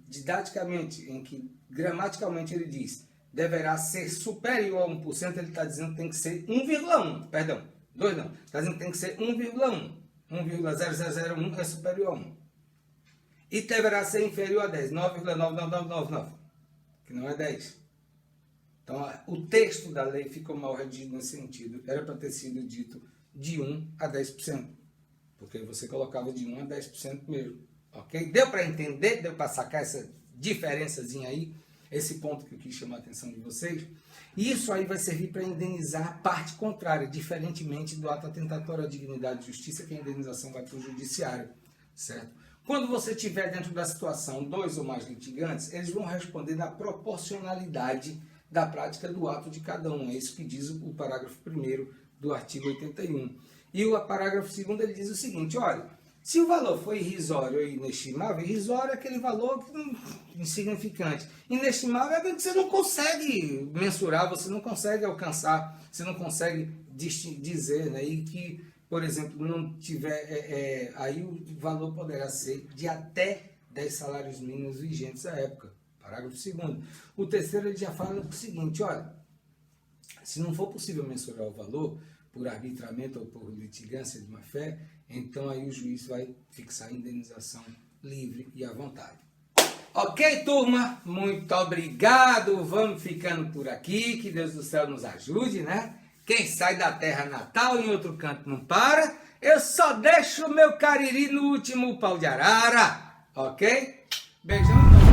didaticamente, em que gramaticalmente ele diz deverá ser superior a 1%, ele está dizendo que tem que ser 1,1. Perdão, 2 não. Está dizendo que tem que ser 1,1. 1,0001 é superior a 1. E deverá ser inferior a 10. 9,99999, que não é 10. Então, o texto da lei ficou mal redigido nesse sentido. Era para ter sido dito de 1 a 10%. Porque você colocava de 1 a 10% mesmo. Ok? Deu para entender? Deu para sacar essa diferençazinha aí? Esse ponto que eu quis chamar a atenção de vocês? E isso aí vai servir para indenizar a parte contrária, diferentemente do ato atentatório à dignidade e justiça, que a indenização vai para o judiciário. Certo? Quando você tiver dentro da situação 2 ou mais litigantes, eles vão responder na proporcionalidade da prática do ato de cada um. É isso que diz o parágrafo 1º do artigo 81. E o parágrafo 2º ele diz o seguinte, olha, se o valor for irrisório ou inestimável, irrisório é aquele valor insignificante. Inestimável é aquele que você não consegue mensurar, você não consegue alcançar, você não consegue dizer, né? E que, por exemplo, não tiver, aí o valor poderá ser de até 10 salários mínimos vigentes à época. Parágrafo 2º. O terceiro ele já fala o seguinte, olha, se não for possível mensurar o valor por arbitramento ou por litigância de má-fé, então aí o juiz vai fixar a indenização livre e à vontade. Ok, turma? Muito obrigado. Vamos ficando por aqui. Que Deus do céu nos ajude, né? Quem sai da terra natal em outro canto não para. Eu só deixo o meu cariri no último pau de arara. Ok? Beijão.